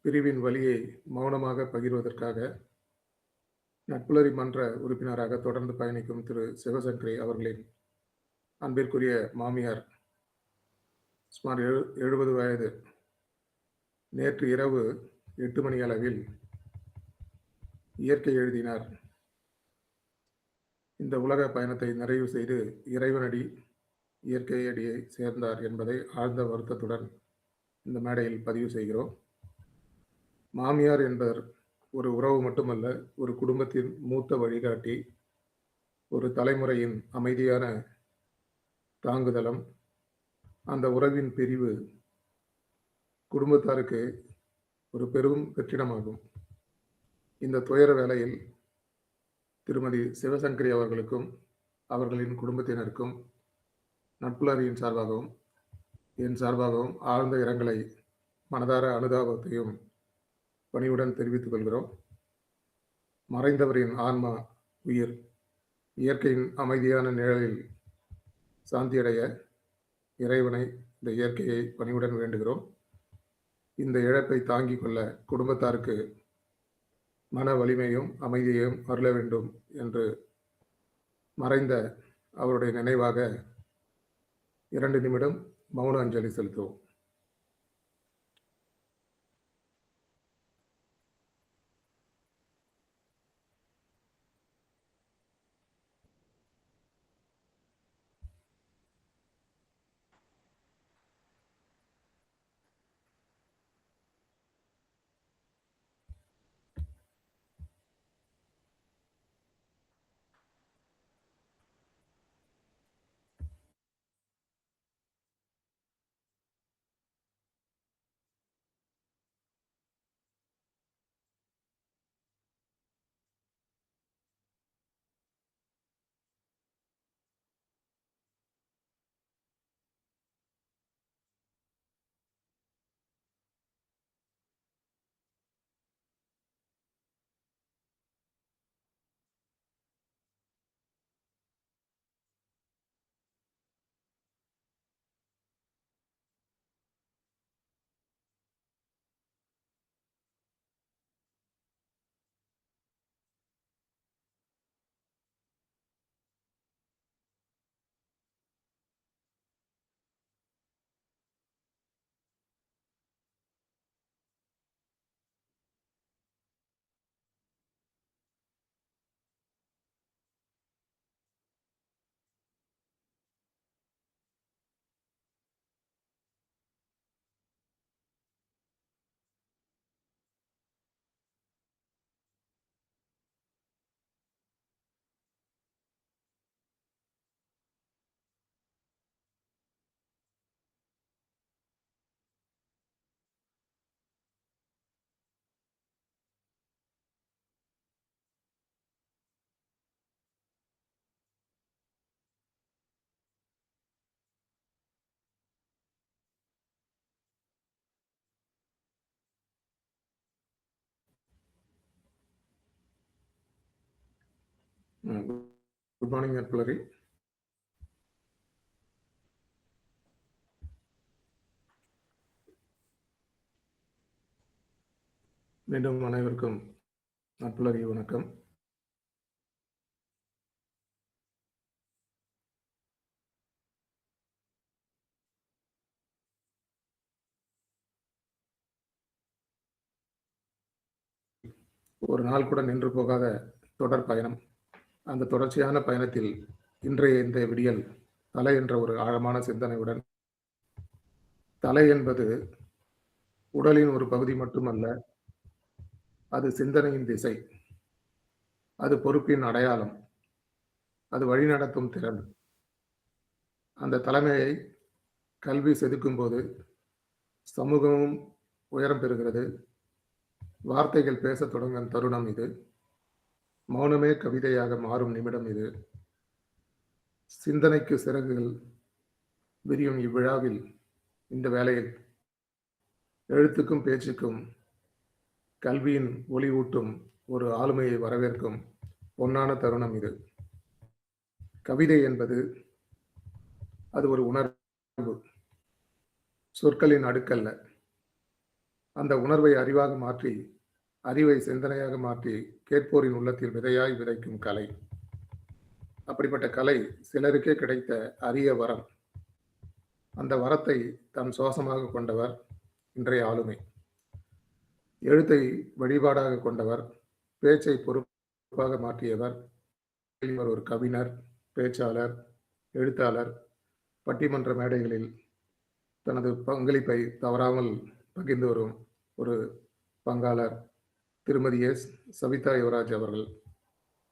பிரிவின் வலியை மௌனமாக பகிர்வதற்காக நட்புலரி மன்ற உறுப்பினராக தொடர்ந்து பயணிக்கும் திரு சிவசங்கரி அவர்களின் அன்பிற்குரிய மாமியார் சுமார் 70 வயது நேற்று இரவு 8 மணி அளவில் இயற்கை எழுதினார். இந்த உலக பயணத்தை நிறைவு செய்து இறைவனடி இயற்கை அடியை சேர்ந்தார் என்பதை ஆழ்ந்த வருத்தத்துடன் இந்த மேடையில் பதிவு செய்கிறோம். மாமியார் என்பவர் ஒரு உறவு மட்டுமல்ல, ஒரு குடும்பத்தின் மூத்த வழிகாட்டி, ஒரு தலைமுறையின் அமைதியான தாங்குதலம். அந்த உறவின் பிரிவு குடும்பத்தாருக்கு ஒரு பெரும் வெற்றிடமாகும். இந்த துயர வேளையில் திருமதி சிவசங்கரி அவர்களுக்கும் அவர்களின் குடும்பத்தினருக்கும் நட்புலரியின் சார்பாகவும் என் சார்பாகவும் ஆழ்ந்த இரங்கலை, மனதார அனுதாபத்தையும் பணிவுடன் தெரிவித்துக் கொள்கிறோம். மறைந்தவரின் ஆன்மா உயிர் இயற்கையின் அமைதியான நிழலில் சாந்தியடைய இறைவனை, இந்த இயற்கையை பணிவுடன் வேண்டுகிறோம். இந்த இழப்பை தாங்கிக் கொள்ள குடும்பத்தாருக்கு மன வலிமையும் அமைதியையும் அருள வேண்டும் என்று மறைந்த அவருடைய நினைவாக 2 நிமிடம் மௌன அஞ்சலி செலுத்துவோம். குட் மார்னிங் நட்புலரி. மீண்டும் அனைவருக்கும் நட்புலரி வணக்கம். ஒரு நாள் கூட நின்று போகாத தொடர் பயணம். அந்த தொடர்ச்சியான பயணத்தில் இன்றைய இந்த விடியல் தலை என்ற ஒரு ஆழமான சிந்தனையுடன், தலை என்பது உடலின் ஒரு பகுதி மட்டுமல்ல, அது சிந்தனையின் திசை, அது பொறுப்பின் அடையாளம், அது வழிநடத்தும் திறன். அந்த தலைமையை கல்வி செதுக்கும் போது சமூகமும் உயரம் பெறுகிறது. வார்த்தைகள் பேசத் தொடங்கும் தருணம் இது. மௌனமே கவிதையாக மாறும் நிமிடம் இது. சிந்தனைக்கு சிறகுகள் விரியும் இவ்விழாவில், இந்த வேளையில் எழுத்துக்கும் பேச்சுக்கும் கல்வியின் ஒளி ஊட்டும் ஒரு ஆளுமையை வரவேற்கும் பொன்னான தருணம் இது. கவிதை என்பது அது ஒரு உணர்வு, சொற்களின் அடுக்கல்ல. அந்த உணர்வை அறிவாக மாற்றி, அறிவை சிந்தனையாக மாற்றி, கேட்போரின் உள்ளத்தில் விதையாய் விதைக்கும் கலை. அப்படிப்பட்ட கலை சிலருக்கே கிடைத்த அரிய வரம். அந்த வரத்தை தன் சுவாசமாக கொண்டவர் இன்றைய ஆளுமை. எழுத்தை வழிபாடாக கொண்டவர், பேச்சை பொறுப்பாக மாற்றியவர். இவர் ஒரு கவிஞர், பேச்சாளர், எழுத்தாளர், பட்டிமன்ற மேடைகளில் தனது பங்களிப்பை தவறாமல் பகிர்ந்து வரும் ஒரு பங்காளர் திருமதி எஸ். சவிதா யுவராஜ் அவர்கள்.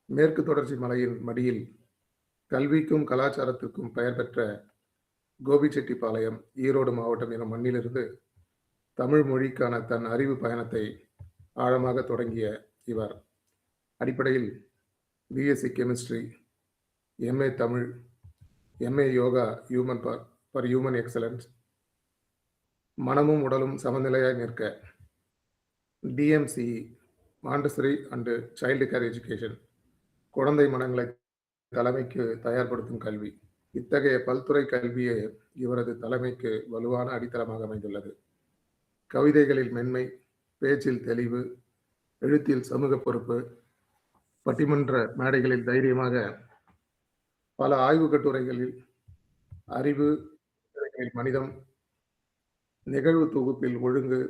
மேற்கு தொடர்ச்சி மலையின் மடியில் கல்விக்கும் கலாச்சாரத்திற்கும் பெயர் பெற்ற கோபிச்செட்டிப்பாளையம், ஈரோடு மாவட்டம் எனும் மண்ணிலிருந்து தமிழ் மொழிக்கான தன் அறிவு பயணத்தை ஆழமாக தொடங்கிய இவர் அடிப்படையில் BSc chemistry, MA Tamil, MA yoga for human excellence, மனமும் உடலும் சமநிலையாய் நிற்க TMC, Montessori and child care education, குழந்தை மனங்களை தலைமைக்கு தயார்படுத்தும் கல்வி. இத்தகைய பல்துறை கல்வியே இவரது தலைமைக்கு வலுவான அடித்தளமாக அமைந்துள்ளது. கவிதைகளில் மென்மை, பேச்சில் தெளிவு, எழுத்தில் சமூக பொறுப்பு, பட்டிமன்ற மேடைகளில் தைரியமாக, பல ஆய்வு கட்டுரைகளில் அறிவு, மனிதம், நிகழ்வு தொகுப்பில் ஒழுங்கு,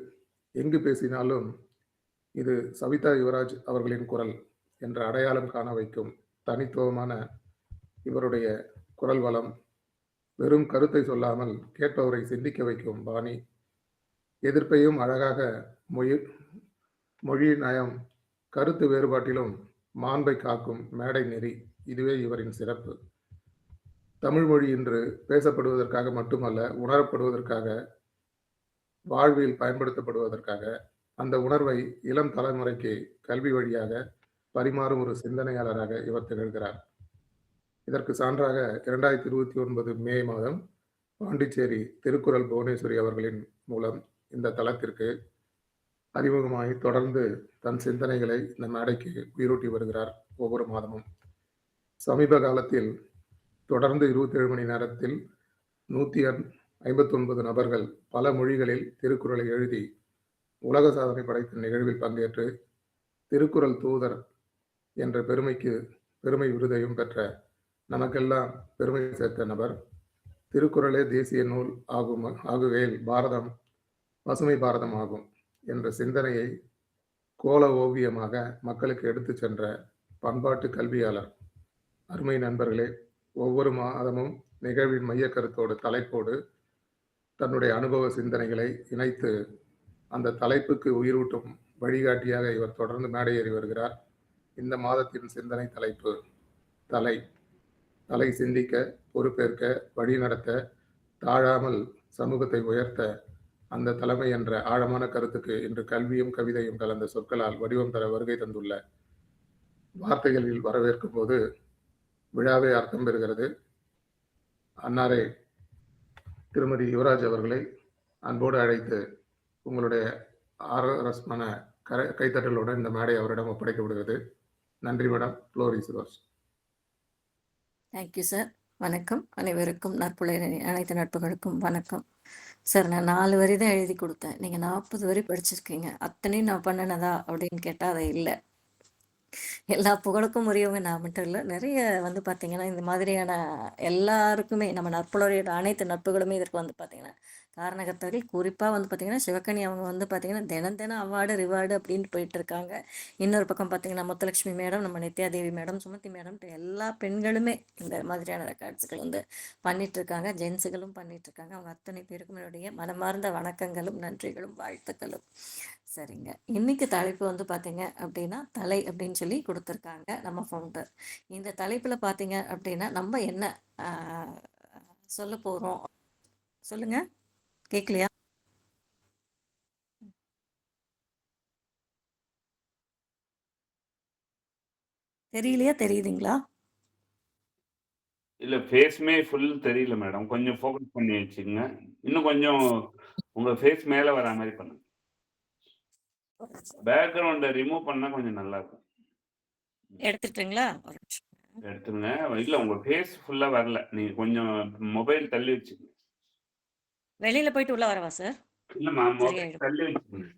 எங்கு பேசினாலும் இது சவிதா யுவராஜ் அவர்களின் குரல் என்ற அடையாளம் காண வைக்கும் தனித்துவமான இவருடைய குரல் வளம், வெறும் கருத்தை சொல்லாமல் கேட்பவரை சிந்திக்க வைக்கும் பாணி, எதிர்ப்பையும் அழகாக மொழி நயம், கருத்து வேறுபாட்டிலும் மாண்பை காக்கும் மேடை நெறி, இதுவே இவரின் சிறப்பு. தமிழ் மொழி இன்று பேசப்படுவதற்காக மட்டுமல்ல, உணரப்படுவதற்காக, வாழ்வில் பயன்படுத்தப்படுவதற்காக, அந்த உணர்வை இளம் தலைமுறைக்கு கல்வி வழியாக பரிமாறும் ஒரு சிந்தனையாளராக இவர் திகழ்கிறார். இதற்கு சான்றாக 2029 மே மாதம் பாண்டிச்சேரி திருக்குறள் புவனேஸ்வரி அவர்களின் மூலம் இந்த தளத்திற்கு அறிமுகமாகி தொடர்ந்து தன் சிந்தனைகளை இந்த மேடைக்கு உயிரூட்டி வருகிறார் ஒவ்வொரு மாதமும். சமீப காலத்தில் தொடர்ந்து 27 மணி நேரத்தில் 159 நபர்கள் பல மொழிகளில் திருக்குறளை எழுதி உலக சாதனை படைத்த நிகழ்வில் பங்கேற்று திருக்குறள் தூதர் என்ற பெருமை விருதையும் பெற்ற, நமக்கெல்லாம் பெருமை சேர்த்த நபர். திருக்குறளே தேசிய நூல் ஆகுவேல் பாரதம் பசுமை பாரதம் ஆகும் என்ற சிந்தனையை கோல ஓவியமாக மக்களுக்கு எடுத்து சென்ற பண்பாட்டு கல்வியாளர். அருமை நண்பர்களே, ஒவ்வொரு மாதமும் நிகழ்வின் மைய கருத்தோடு, தலைப்போடு தன்னுடைய அனுபவ சிந்தனைகளை இணைத்து அந்த தலைப்புக்கு உயிரூட்டும் வழிகாட்டியாக இவர் தொடர்ந்து மேடையேறி வருகிறார். இந்த மாதத்தின் சிந்தனை தலைப்பு தலை. தலை சிந்திக்க, பொறுப்பேற்க, வழிநடத்த, தாழாமல் சமூகத்தை உயர்த்த அந்த தலைமை என்ற ஆழமான கருத்துக்கு இன்று கல்வியும் கவிதையும் கலந்த சொற்களால் வடிவம் தர வருகை தந்துள்ள வார்த்தைகளில் வரவேற்கும் போது விழாவே அர்த்தம் பெறுகிறது. அன்னாரை திருமதி யுவராஜ் அவர்களை அன்போடு அழைத்து உங்களுடைய ஆரோரஸ்மான கைத்தட்டலுடன் இந்த மேடை அவரிடம் ஒப்படைக்கப்படுகிறது. நன்றி madam. Floor is yours. Thank you sir. வணக்கம். அனைவருக்கும் நற்புலை அனைத்து நட்புகளுக்கும் வணக்கம் சார். நான் 4 வரி தான் எழுதி கொடுத்தேன். நீங்கள் 40 வரி படிச்சிருக்கீங்க. அத்தனையும் நான் பண்ணினதா அப்படின்னு கேட்டால் அதை இல்லை. எல்லா புகழுக்கும் உரியவங்க நான் மட்டும் இல்லை, நிறைய பார்த்தீங்கன்னா இந்த மாதிரியான எல்லாருக்குமே நம்ம நற்புலரோட அனைத்து நட்புகளுமே இதற்கு பார்த்தீங்கன்னா காரணகர்த்தாக்கள். குறிப்பாக பார்த்தீங்கன்னா சிவகனி அவங்க பார்த்தீங்கன்னா தினம் அவார்டு ரிவார்டு அப்படின்ட்டு போயிட்டு இருக்காங்க. இன்னொரு பக்கம் பார்த்தீங்கன்னா முத்துலட்சுமி மேடம், நம்ம நித்யாதேவி மேடம், சுமதி மேடம், எல்லா பெண்களுமே இந்த மாதிரியான ரெக்கார்ட்ஸ்கள் பண்ணிட்டு இருக்காங்க. ஜென்ஸுகளும் பண்ணிட்டு இருக்காங்க. அவங்க அத்தனை பேருக்கும் என்னுடைய மனமார்ந்த வணக்கங்களும் நன்றிகளும் வாழ்த்துக்களும். சரிங்க, இன்னைக்கு தலைப்பு பார்த்தீங்க அப்படின்னா தலை அப்படின்னு சொல்லி கொடுத்துருக்காங்க நம்ம ஃபவுண்டர். இந்த தலைப்பில் பார்த்தீங்க அப்படின்னா நம்ம என்ன சொல்ல போகிறோம் சொல்லுங்க. கேட்கலையா? தெரியலையா? தெரியுதுங்களா? இல்ல, ஃபேஸ்மே ஃபுல் தெரியல மேடம். கொஞ்சம் ஃபோக்கஸ் பண்ணி வச்சுக்கங்க. இன்னும் கொஞ்சம் உங்க ஃபேஸ் மேல வர மாதிரி பண்ணுங்க. பேக்ரவுண்ட ரிமூவ் பண்ணா கொஞ்சம் நல்லா இருக்கும். எடுத்துட்டுங்களா? எடுத்துங்க. இல்ல, உங்க ஃபேஸ் ஃபுல்லா வரல. நீங்க கொஞ்சம் மொபைல் தள்ளி வச்சுக்கங்க. வெளியில போயிட்டு உள்ள வரவா சார்? இல்லம்மா, மொபைல் தள்ளி வச்சுக்கங்க.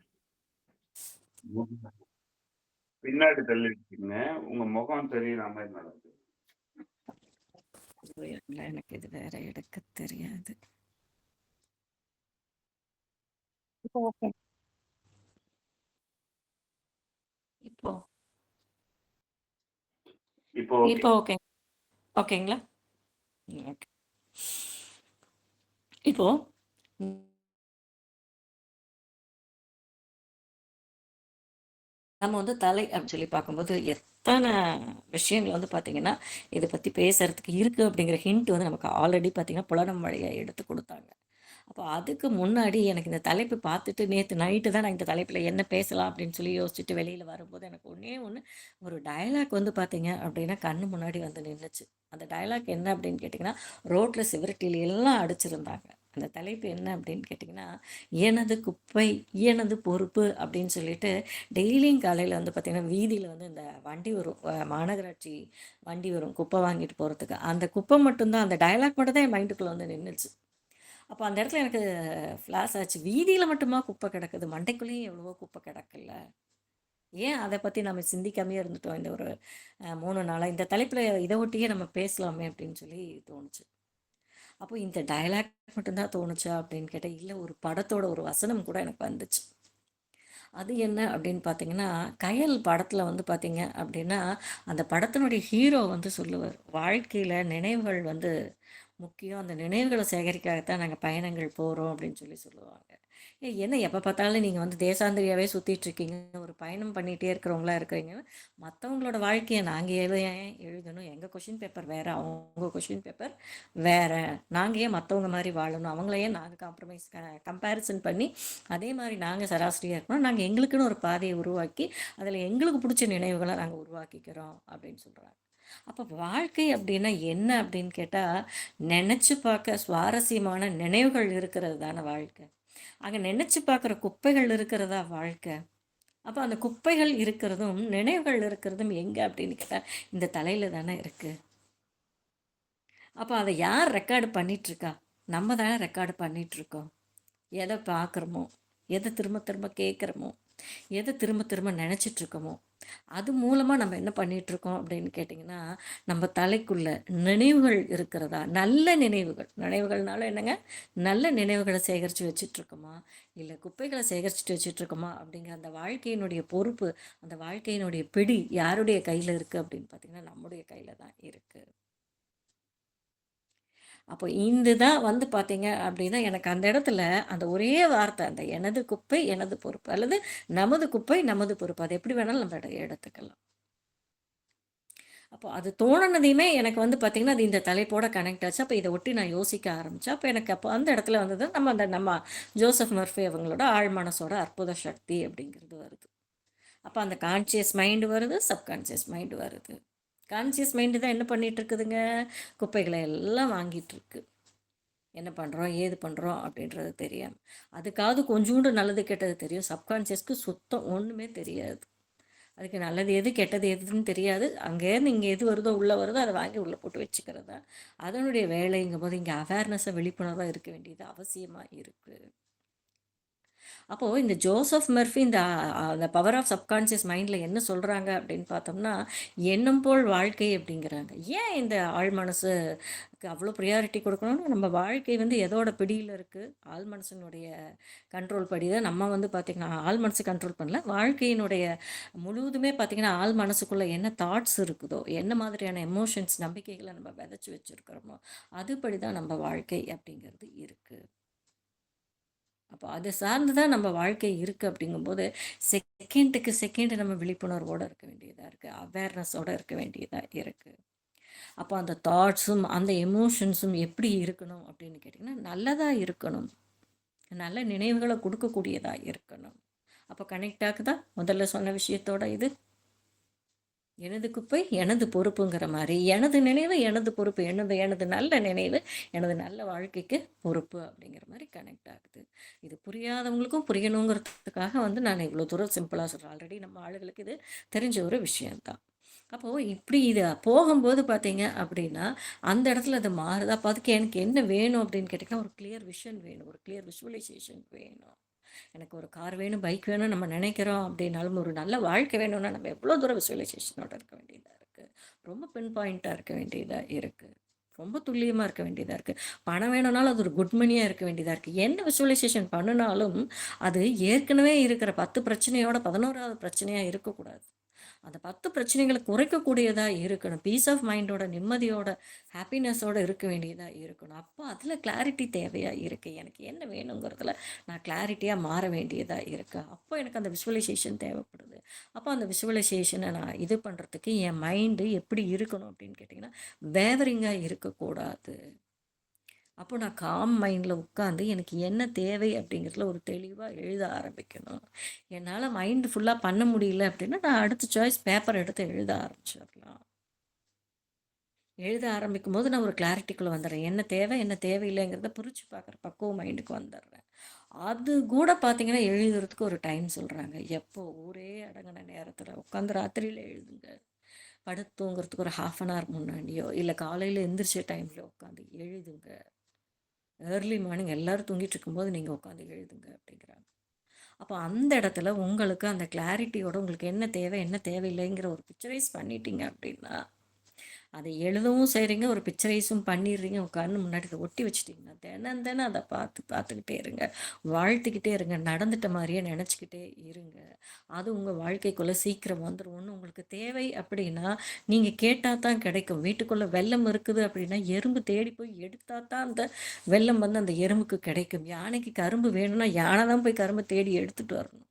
பின்னாடி தள்ளி வச்சுக்கங்க. உங்க முகம் தெரியிற மாரி நடந்து. எனக்கு இது வேற எடுக்க தெரியாது. இப்போ ஓகே. இப்போ இப்போ ஓகே. இப்போ ஓகே. ஓகேங்களா? ஓகே. இப்போ நம்ம வந்து தலை அப்படின்னு சொல்லி பார்க்கும்போது எத்தனை விஷயங்கள் வந்து பார்த்தீங்கன்னா இதை பற்றி பேசுறதுக்கு இருக்குது அப்படிங்கிற ஹிண்ட் வந்து நமக்கு ஆல்ரெடி பார்த்தீங்கன்னா புலனம் வழியாக எடுத்து கொடுத்தாங்க. அப்போ அதுக்கு முன்னாடி எனக்கு இந்த தலைப்பு பார்த்துட்டு நேற்று நைட்டு தான் நான் இந்த தலைப்பில் என்ன பேசலாம் அப்படின்னு சொல்லி யோசிச்சுட்டு வெளியில் வரும்போது எனக்கு ஒன்றே ஒன்று ஒரு டயலாக் வந்து பார்த்தீங்க அப்படின்னா கண்ணு முன்னாடி வந்து நின்றுச்சு. அந்த டயலாக் என்ன அப்படின்னு கேட்டிங்கன்னா ரோட்டில் சிவரட்டில எல்லாம் அடிச்சிருந்தாங்க. அந்த தலைப்பு என்ன அப்படின்னு கேட்டிங்கன்னா எனது குப்பை எனது பொறுப்பு அப்படின்னு சொல்லிட்டு டெய்லியும் காலையில் வந்து பார்த்திங்கன்னா வீதியில் வந்து இந்த வண்டி வரும், மாநகராட்சி வண்டி வரும் குப்பை வாங்கிட்டு போகிறதுக்கு. அந்த குப்பை மட்டும்தான், அந்த டயலாக் மட்டும் தான் என் மைண்டுக்குள்ளே வந்து நின்றுச்சு. அப்போ அந்த இடத்துல எனக்கு ஃப்ளாஷ் ஆச்சு, வீதியில் மட்டுமா குப்பை கிடக்குது, மண்டைக்குள்ளேயும் எவ்வளவோ குப்பை கிடக்குல்ல, ஏன் அதை பற்றி நம்ம சிந்திக்காமே இருந்துட்டோம் இந்த ஒரு 3 நாளாக. இந்த தலைப்பில் இதை ஒட்டியே நம்ம பேசலாமே அப்படின்னு சொல்லி தோணுச்சு. அப்போ இந்த டயலாக் மட்டும்தான் தோணுச்சா அப்படின்னு கேட்டால் இல்லை, ஒரு படத்தோட ஒரு வசனம் கூட எனக்கு வந்துச்சு. அது என்ன அப்படின்னு பார்த்தீங்கன்னா, கயல் படத்தில் வந்து பார்த்தீங்க அப்படின்னா, அந்த படத்தினுடைய ஹீரோ வந்து சொல்லுவார், வாழ்க்கையில் நினைவுகள் வந்து முக்கியம். அந்த நினைவுகளை சேகரிக்காகத்தான் நாங்கள் பயணங்கள் போகிறோம் அப்படின்னு சொல்லி சொல்லுவாங்க. என்ன எப்போ பார்த்தாலும் நீங்கள் வந்து தேசாந்திரியாகவே சுற்றிட்டுருக்கீங்க, ஒரு பயணம் பண்ணிகிட்டே இருக்கிறவங்களா இருக்கிறீங்க, மற்றவங்களோட வாழ்க்கையை நாங்கள் ஏன் எழுதணும், எங்கள் கொஷின் பேப்பர் வேறு, அவங்க கொஷின் பேப்பர் வேறு, நாங்கள் ஏன் மற்றவங்க மாதிரி வாழணும், அவங்கள ஏன் நாங்கள் கம்பேரிசன் பண்ணி அதே மாதிரி நாங்கள் சராசரியாக இருக்கணும், நாங்கள் எங்களுக்குன்னு ஒரு பாதையை உருவாக்கி அதில் எங்களுக்கு பிடிச்ச நினைவுகளை நாங்கள் உருவாக்கிக்கிறோம் அப்படின்னு சொல்கிறாங்க. அப்போ வாழ்க்கை அப்படின்னா என்ன அப்படின்னு கேட்டால், நினச்சி பார்க்க சுவாரஸ்யமான நினைவுகள் இருக்கிறது தானே வாழ்க்கை. அங்கே நினச்சி பார்க்குற குப்பைகள் இருக்கிறதா வாழ்க்கை. அப்போ அந்த குப்பைகள் இருக்கிறதும் நினைவுகள் இருக்கிறதும் எங்கே அப்படின்னு கேட்டால் இந்த தலையில் தானே இருக்குது. அப்போ அதை யார் ரெக்கார்டு பண்ணிகிட்ருக்கா? நம்ம தானே ரெக்கார்டு பண்ணிகிட்ருக்கோம். எதை பார்க்குறோமோ, எதை திரும்ப திரும்ப கேட்குறோமோ, எதை திரும்ப திரும்ப நினச்சிட்ருக்கோமோ, அது மூலமாக நம்ம என்ன பண்ணிகிட்ருக்கோம் அப்படின்னு கேட்டிங்கன்னா, நம்ம தலைக்குள்ள நினைவுகள் இருக்கிறதா, நல்ல நினைவுகள், நினைவுகள்னால என்னங்க, நல்ல நினைவுகளை சேகரித்து வச்சிட்ருக்கோமா, இல்லை குப்பைகளை சேகரிச்சுட்டு வச்சிட்ருக்கோமா அப்படிங்கிற அந்த வாழ்க்கையினுடைய பொறுப்பு, அந்த வாழ்க்கையினுடைய பிடி யாருடைய கையில் இருக்குது அப்படின்னு பார்த்திங்கன்னா நம்முடைய கையில் தான் இருக்குது. அப்போ தான் வந்து பார்த்தீங்க அப்படின்னா, எனக்கு அந்த இடத்துல அந்த ஒரே வார்த்தை, அந்த எனது குப்பை எனது பொறுப்பு, அல்லது நமது குப்பை நமது பொறுப்பு, அது எப்படி வேணாலும் நம்ம எடுத்துக்கலாம். அப்போ அது தோணுனதையுமே எனக்கு வந்து பார்த்திங்கன்னா அது இந்த தலைப்போட கனெக்ட் ஆச்சு. அப்போ இதை ஒட்டி நான் யோசிக்க ஆரம்பித்தேன். அப்போ எனக்கு அப்போ அந்த இடத்துல வந்தது நம்ம ஜோசப் மர்ஃபி அவங்களோட ஆழ்மனசோட அற்புத சக்தி அப்படிங்கிறது வருது. அப்போ அந்த கான்ஷியஸ் மைண்டு வருது, சப்கான்ஷியஸ் மைண்டு வருது. கான்ஷியஸ் மைண்டு தான் என்ன பண்ணிகிட்டு இருக்குதுங்க, குப்பைகளை எல்லாம் வாங்கிட்டு இருக்கு. என்ன பண்ணுறோம் ஏது பண்ணுறோம் அப்படின்றது தெரியாமல், அதுக்காவது கொஞ்சோண்டு நல்லது கெட்டது தெரியும். சப்கான்ஷியஸ்க்கு சுத்தம் ஒன்றுமே தெரியாது. அதுக்கு நல்லது எது கெட்டது எதுன்னு தெரியாது. அங்கேருந்து இங்கே எது வருதோ உள்ளே வருதோ அதை வாங்கி உள்ளே போட்டு வச்சுக்கிறது தான் அதனுடைய வேலைங்கும் போது இங்கே அவேர்னஸாக விழிப்புணர்வாக இருக்க வேண்டியது அவசியமாக இருக்குது. அப்போது இந்த ஜோசப் மர்ஃபி அந்த பவர் ஆஃப் சப்கான்ஷியஸ் மைண்டில் என்ன சொல்கிறாங்க அப்படின்னு பார்த்தோம்னா, எண்ணம் போல் வாழ்க்கை அப்படிங்கிறாங்க. ஏன் இந்த ஆழ் மனசுக்கு அவ்வளோ ப்ரியாரிட்டி கொடுக்கணும்னா, நம்ம வாழ்க்கை வந்து எதோட பிடியில் இருக்குது, ஆள் மனசனுடைய கண்ட்ரோல் படி தான். நம்ம வந்து பார்த்திங்கன்னா ஆள் மனசு கண்ட்ரோல் பண்ணல, வாழ்க்கையினுடைய முழுவதுமே பார்த்திங்கன்னா ஆள் மனசுக்குள்ளே என்ன தாட்ஸ் இருக்குதோ, என்ன மாதிரியான எமோஷன்ஸ் நம்பிக்கைகளை நம்ம விதைச்சி வச்சுருக்கிறோமோ அதுபடி தான் நம்ம வாழ்க்கை அப்படிங்கிறது இருக்குது. அப்போ அது சார்ந்து தான் நம்ம வாழ்க்கை இருக்குது. அப்படிங்கும்போது செகண்டுக்கு செகண்டு நம்ம விழிப்புணர்வோடு இருக்க வேண்டியதாக இருக்குது, அவேர்னஸோடு இருக்க வேண்டியதாக இருக்குது. அப்போ அந்த தாட்ஸும் அந்த எமோஷன்ஸும் எப்படி இருக்கணும் அப்படின்னு கேட்டிங்கன்னா நல்லதாக இருக்கணும், நல்ல நினைவுகளை கொடுக்கக்கூடியதாக இருக்கணும். அப்போ கனெக்ட் ஆகுதா முதல்ல சொன்ன விஷயத்தோட இது எனது குப்பை எனது பொறுப்புங்கிற மாதிரி, எனது நினைவு எனது பொறுப்பு, எனது நல்ல நினைவு எனது நல்ல வாழ்க்கைக்கு பொறுப்பு அப்படிங்கிற மாதிரி கனெக்ட் ஆகுது. இது புரியாதவங்களுக்கும் புரியணுங்கிறதுக்காக வந்து நான் இவ்வளோ தூரம் சிம்பிளாக சொல்கிறேன். ஆல்ரெடி நம்ம ஆளுகளுக்கு இது தெரிஞ்ச ஒரு விஷயம்தான். அப்போது இப்படி இதை போகும்போது பார்த்தீங்க அப்படின்னா அந்த இடத்துல அது மாறுது. அப்போ அதுக்கு எனக்கு என்ன வேணும் அப்படின்னு கேட்டிங்கன்னா ஒரு கிளியர் விஷன் வேணும், ஒரு கிளியர் விஷுவலைசேஷன் வேணும். எனக்கு ஒரு கார் வேணும், பைக் வேணும் நம்ம நினைக்கிறோம் அப்படின்னாலும், ஒரு நல்ல வாழ்க்கை வேணும்னா நம்ம எவ்வளோ தூரம் விசுவலைசேஷனோட இருக்க வேண்டியதா இருக்கு. ரொம்ப பின் பாயிண்ட்டா இருக்க வேண்டியதா இருக்கு. ரொம்ப துல்லியமா இருக்க வேண்டியதா இருக்கு. பணம் வேணும்னாலும் அது ஒரு குட் மணியா இருக்க வேண்டியதா இருக்கு. என்ன விசுவலைசேஷன் பண்ணுனாலும், அது ஏற்கனவே இருக்கிற 10 பிரச்சனையோட 11வது பிரச்சனையா இருக்கக்கூடாது. அந்த 10 பிரச்சனைகள குறைக்கக்கூடியதா இருக்கணும். பீஸ் ஆஃப் மைண்டோட, நிம்மதியோட, ஹாப்பினஸோட இருக்க வேண்டியதா இருக்கணும். அப்போ அதில கிளாரிட்டி தேவையா இருக்கு. எனக்கு என்ன வேணுங்கிறதுல நான் கிளாரிட்டியா மாற வேண்டியதா இருக்கு. அப்போ எனக்கு அந்த விசுவலைசேஷன் தேவைப்படுது. அப்போ அந்த விசுவலைசேஷன நான் இது பண்றதுக்கு என் மைண்டு எப்படி இருக்கணும் அப்படின்னு கேட்டிங்கன்னா, வேவரிங்கா இருக்கக்கூடாது. அப்போ நான் காம் மைண்டில் உட்காந்து எனக்கு என்ன தேவை அப்படிங்கிறதுல ஒரு தெளிவாக எழுத ஆரம்பிக்கணும். என்னால் மைண்டு ஃபுல்லாக பண்ண முடியல அப்படின்னா நான் அடுத்த சாய்ஸ் பேப்பர் எடுத்து எழுத ஆரம்பிச்சிடலாம். எழுத ஆரம்பிக்கும் போது நான் ஒரு கிளாரிட்டிக்குள்ளே வந்துடுறேன். என்ன தேவை என்ன தேவையில்லைங்கிறத பிரித்து பார்க்குற பக்குவ மைண்டுக்கு வந்துடுறேன். அது கூட பார்த்தீங்கன்னா எழுதுறதுக்கு ஒரு டைம் சொல்கிறாங்க. எப்போ ஒரே அடங்கின நேரத்தில் உட்காந்து ராத்திரியில் எழுதுங்க. படுத்து தூங்குறதுக்கு ஒரு 1/2 அன் ஹவர் முன்னாடியோ இல்லை காலையில் எந்திரிச்ச டைமில் உட்காந்து எழுதுங்க. ஏர்லி மார்னிங் எல்லாரும் தூங்கிட்டு இருக்கும்போது நீங்கள் உட்காந்து எழுதுங்க அப்படிங்கிறாங்க. அப்போ அந்த இடத்துல உங்களுக்கு அந்த கிளாரிட்டியோட உங்களுக்கு என்ன தேவை என்ன தேவையில்லைங்கிற ஒரு பிக்சரைஸ் பண்ணிட்டீங்க அப்படின்னா, அதை எழுதவும் செய்கிறீங்க, ஒரு பிக்சரைஸும் பண்ணிடுறீங்க. உங்கள் கண்ணு முன்னாடி இதை ஒட்டி வச்சுட்டிங்கன்னா தினம் தினம் அதை பார்த்துக்கிட்டே இருங்க. வாழ்த்துக்கிட்டே இருங்க. நடந்துட்ட மாதிரியே நினச்சிக்கிட்டே இருங்க. அது உங்கள் வாழ்க்கைக்குள்ளே சீக்கிரம் வந்துடும். ஒன்று உங்களுக்கு தேவை அப்படின்னா நீங்கள் கேட்டால் தான் கிடைக்கும். வீட்டுக்குள்ளே வெள்ளம் இருக்குது அப்படின்னா எறும்பு தேடி போய் எடுத்தால் தான் அந்த வெள்ளம் வந்து அந்த எறும்புக்கு கிடைக்கும். யானைக்கு கரும்பு வேணும்னா யானை தான் போய் கரும்பு தேடி எடுத்துகிட்டு வரணும்.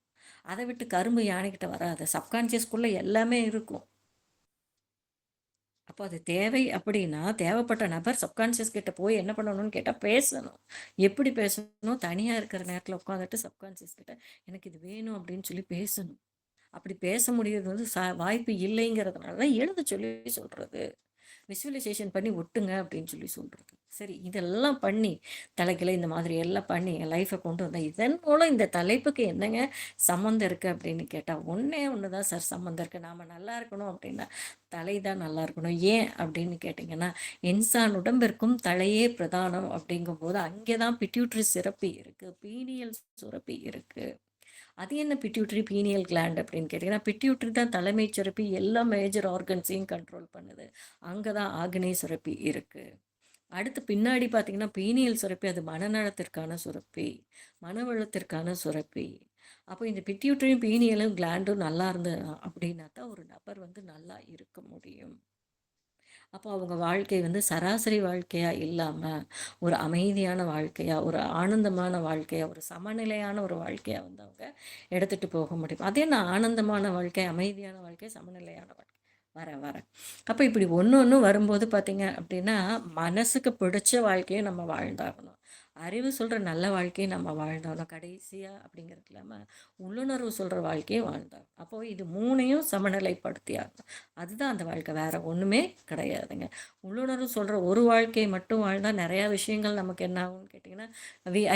அதை விட்டு கரும்பு யானைக்கிட்ட வராது. சப்கான்ஷியஸ்குள்ளே எல்லாமே இருக்கும். அப்போ அது தேவை அப்படின்னா தேவைப்பட்ட நபர் சப்கான்ஷியஸ் கிட்ட போய் என்ன பண்ணணும்னு கேட்டால் பேசணும். எப்படி பேசணும்? தனியாக இருக்கிற நேரத்தில் உட்காந்துட்டு சப்கான்ஷியஸ் கிட்ட எனக்கு இது வேணும் அப்படின்னு சொல்லி பேசணும். அப்படி பேச முடியறது வந்து வாய்ப்பு இல்லைங்கிறதுனால தான் எழுத சொல்லி சொல்கிறது. விசுவலைசேஷன் பண்ணி ஒட்டுங்க அப்படின்னு சொல்லி சொல்கிறது. சரி, இதெல்லாம் பண்ணி தலைக்கில இந்த மாதிரி எல்லாம் பண்ணி என் லைஃப்பை கொண்டு வந்தேன். இதன் மூலம் இந்த தலைப்புக்கு என்னங்க சம்மந்தம் இருக்குது அப்படின்னு கேட்டால் ஒன்று தான் சார் சம்மந்தம் இருக்குது. நாம் நல்லா இருக்கணும் அப்படின்னா தலை தான் நல்லா இருக்கணும். ஏன் அப்படின்னு கேட்டிங்கன்னா, இன்சான் உடம்பிற்கும் தலையே பிரதானம் அப்படிங்கும்போது அங்கே தான் பிட்யூட்ரி சுரப்பி இருக்குது, பீனியல் சுரப்பி இருக்குது. அது என்ன பிட்யூட்ரி பீனியல் கிளாண்ட் அப்படின்னு கேட்டிங்கன்னா, பிட்யூட்ரி தான் தலைமை சுரப்பி எல்லா மேஜர் ஆர்கன்ஸையும் கண்ட்ரோல் பண்ணுது. அங்கே தான் ஆக்னேய சுரப்பி இருக்குது. அடுத்து பின்னாடி பார்த்தீங்கன்னா பீனியல் சுரப்பி, அது மனநலத்திற்கான சுரப்பி, மனவளத்திற்கான சுரப்பி. அப்போ இந்த பிட்யூட்டரியும் பீனியலும் கிளாண்டும் நல்லா இருந்தது அப்படின்னா தான் ஒரு நபர் வந்து நல்லா இருக்க முடியும். அப்போ அவங்க வாழ்க்கை வந்து சராசரி வாழ்க்கையாக இல்லாமல் ஒரு அமைதியான வாழ்க்கையாக, ஒரு ஆனந்தமான வாழ்க்கையாக, ஒரு சமநிலையான ஒரு வாழ்க்கையாக வந்து அவங்க எடுத்துகிட்டு போக முடியும். அதே நான் ஆனந்தமான வாழ்க்கை, அமைதியான வாழ்க்கை, சமநிலையான வாழ்க்கை வரேன். அப்போ இப்படி ஒன்று ஒன்று வரும்போது பார்த்தீங்க அப்படின்னா மனசுக்கு பிடிச்ச வாழ்க்கையை நம்ம வாழ்ந்தாகணும். அறிவு சொல்கிற நல்ல வாழ்க்கையை நம்ம வாழ்ந்தாகணும். கடைசியாக அப்படிங்கிறது இல்லாமல் உள்ளுணர்வு சொல்கிற வாழ்க்கையை வாழ்ந்தாகணும். அப்போது இது 3ஐயும் சமநிலைப்படுத்தி ஆகணும். அதுதான் அந்த வாழ்க்கை, வேறு ஒன்றுமே கிடையாதுங்க. உள்ளுணர்வு சொல்கிற ஒரு வாழ்க்கையை மட்டும் வாழ்ந்தால் நிறையா விஷயங்கள் நமக்கு என்ன ஆகும்னு கேட்டிங்கன்னா,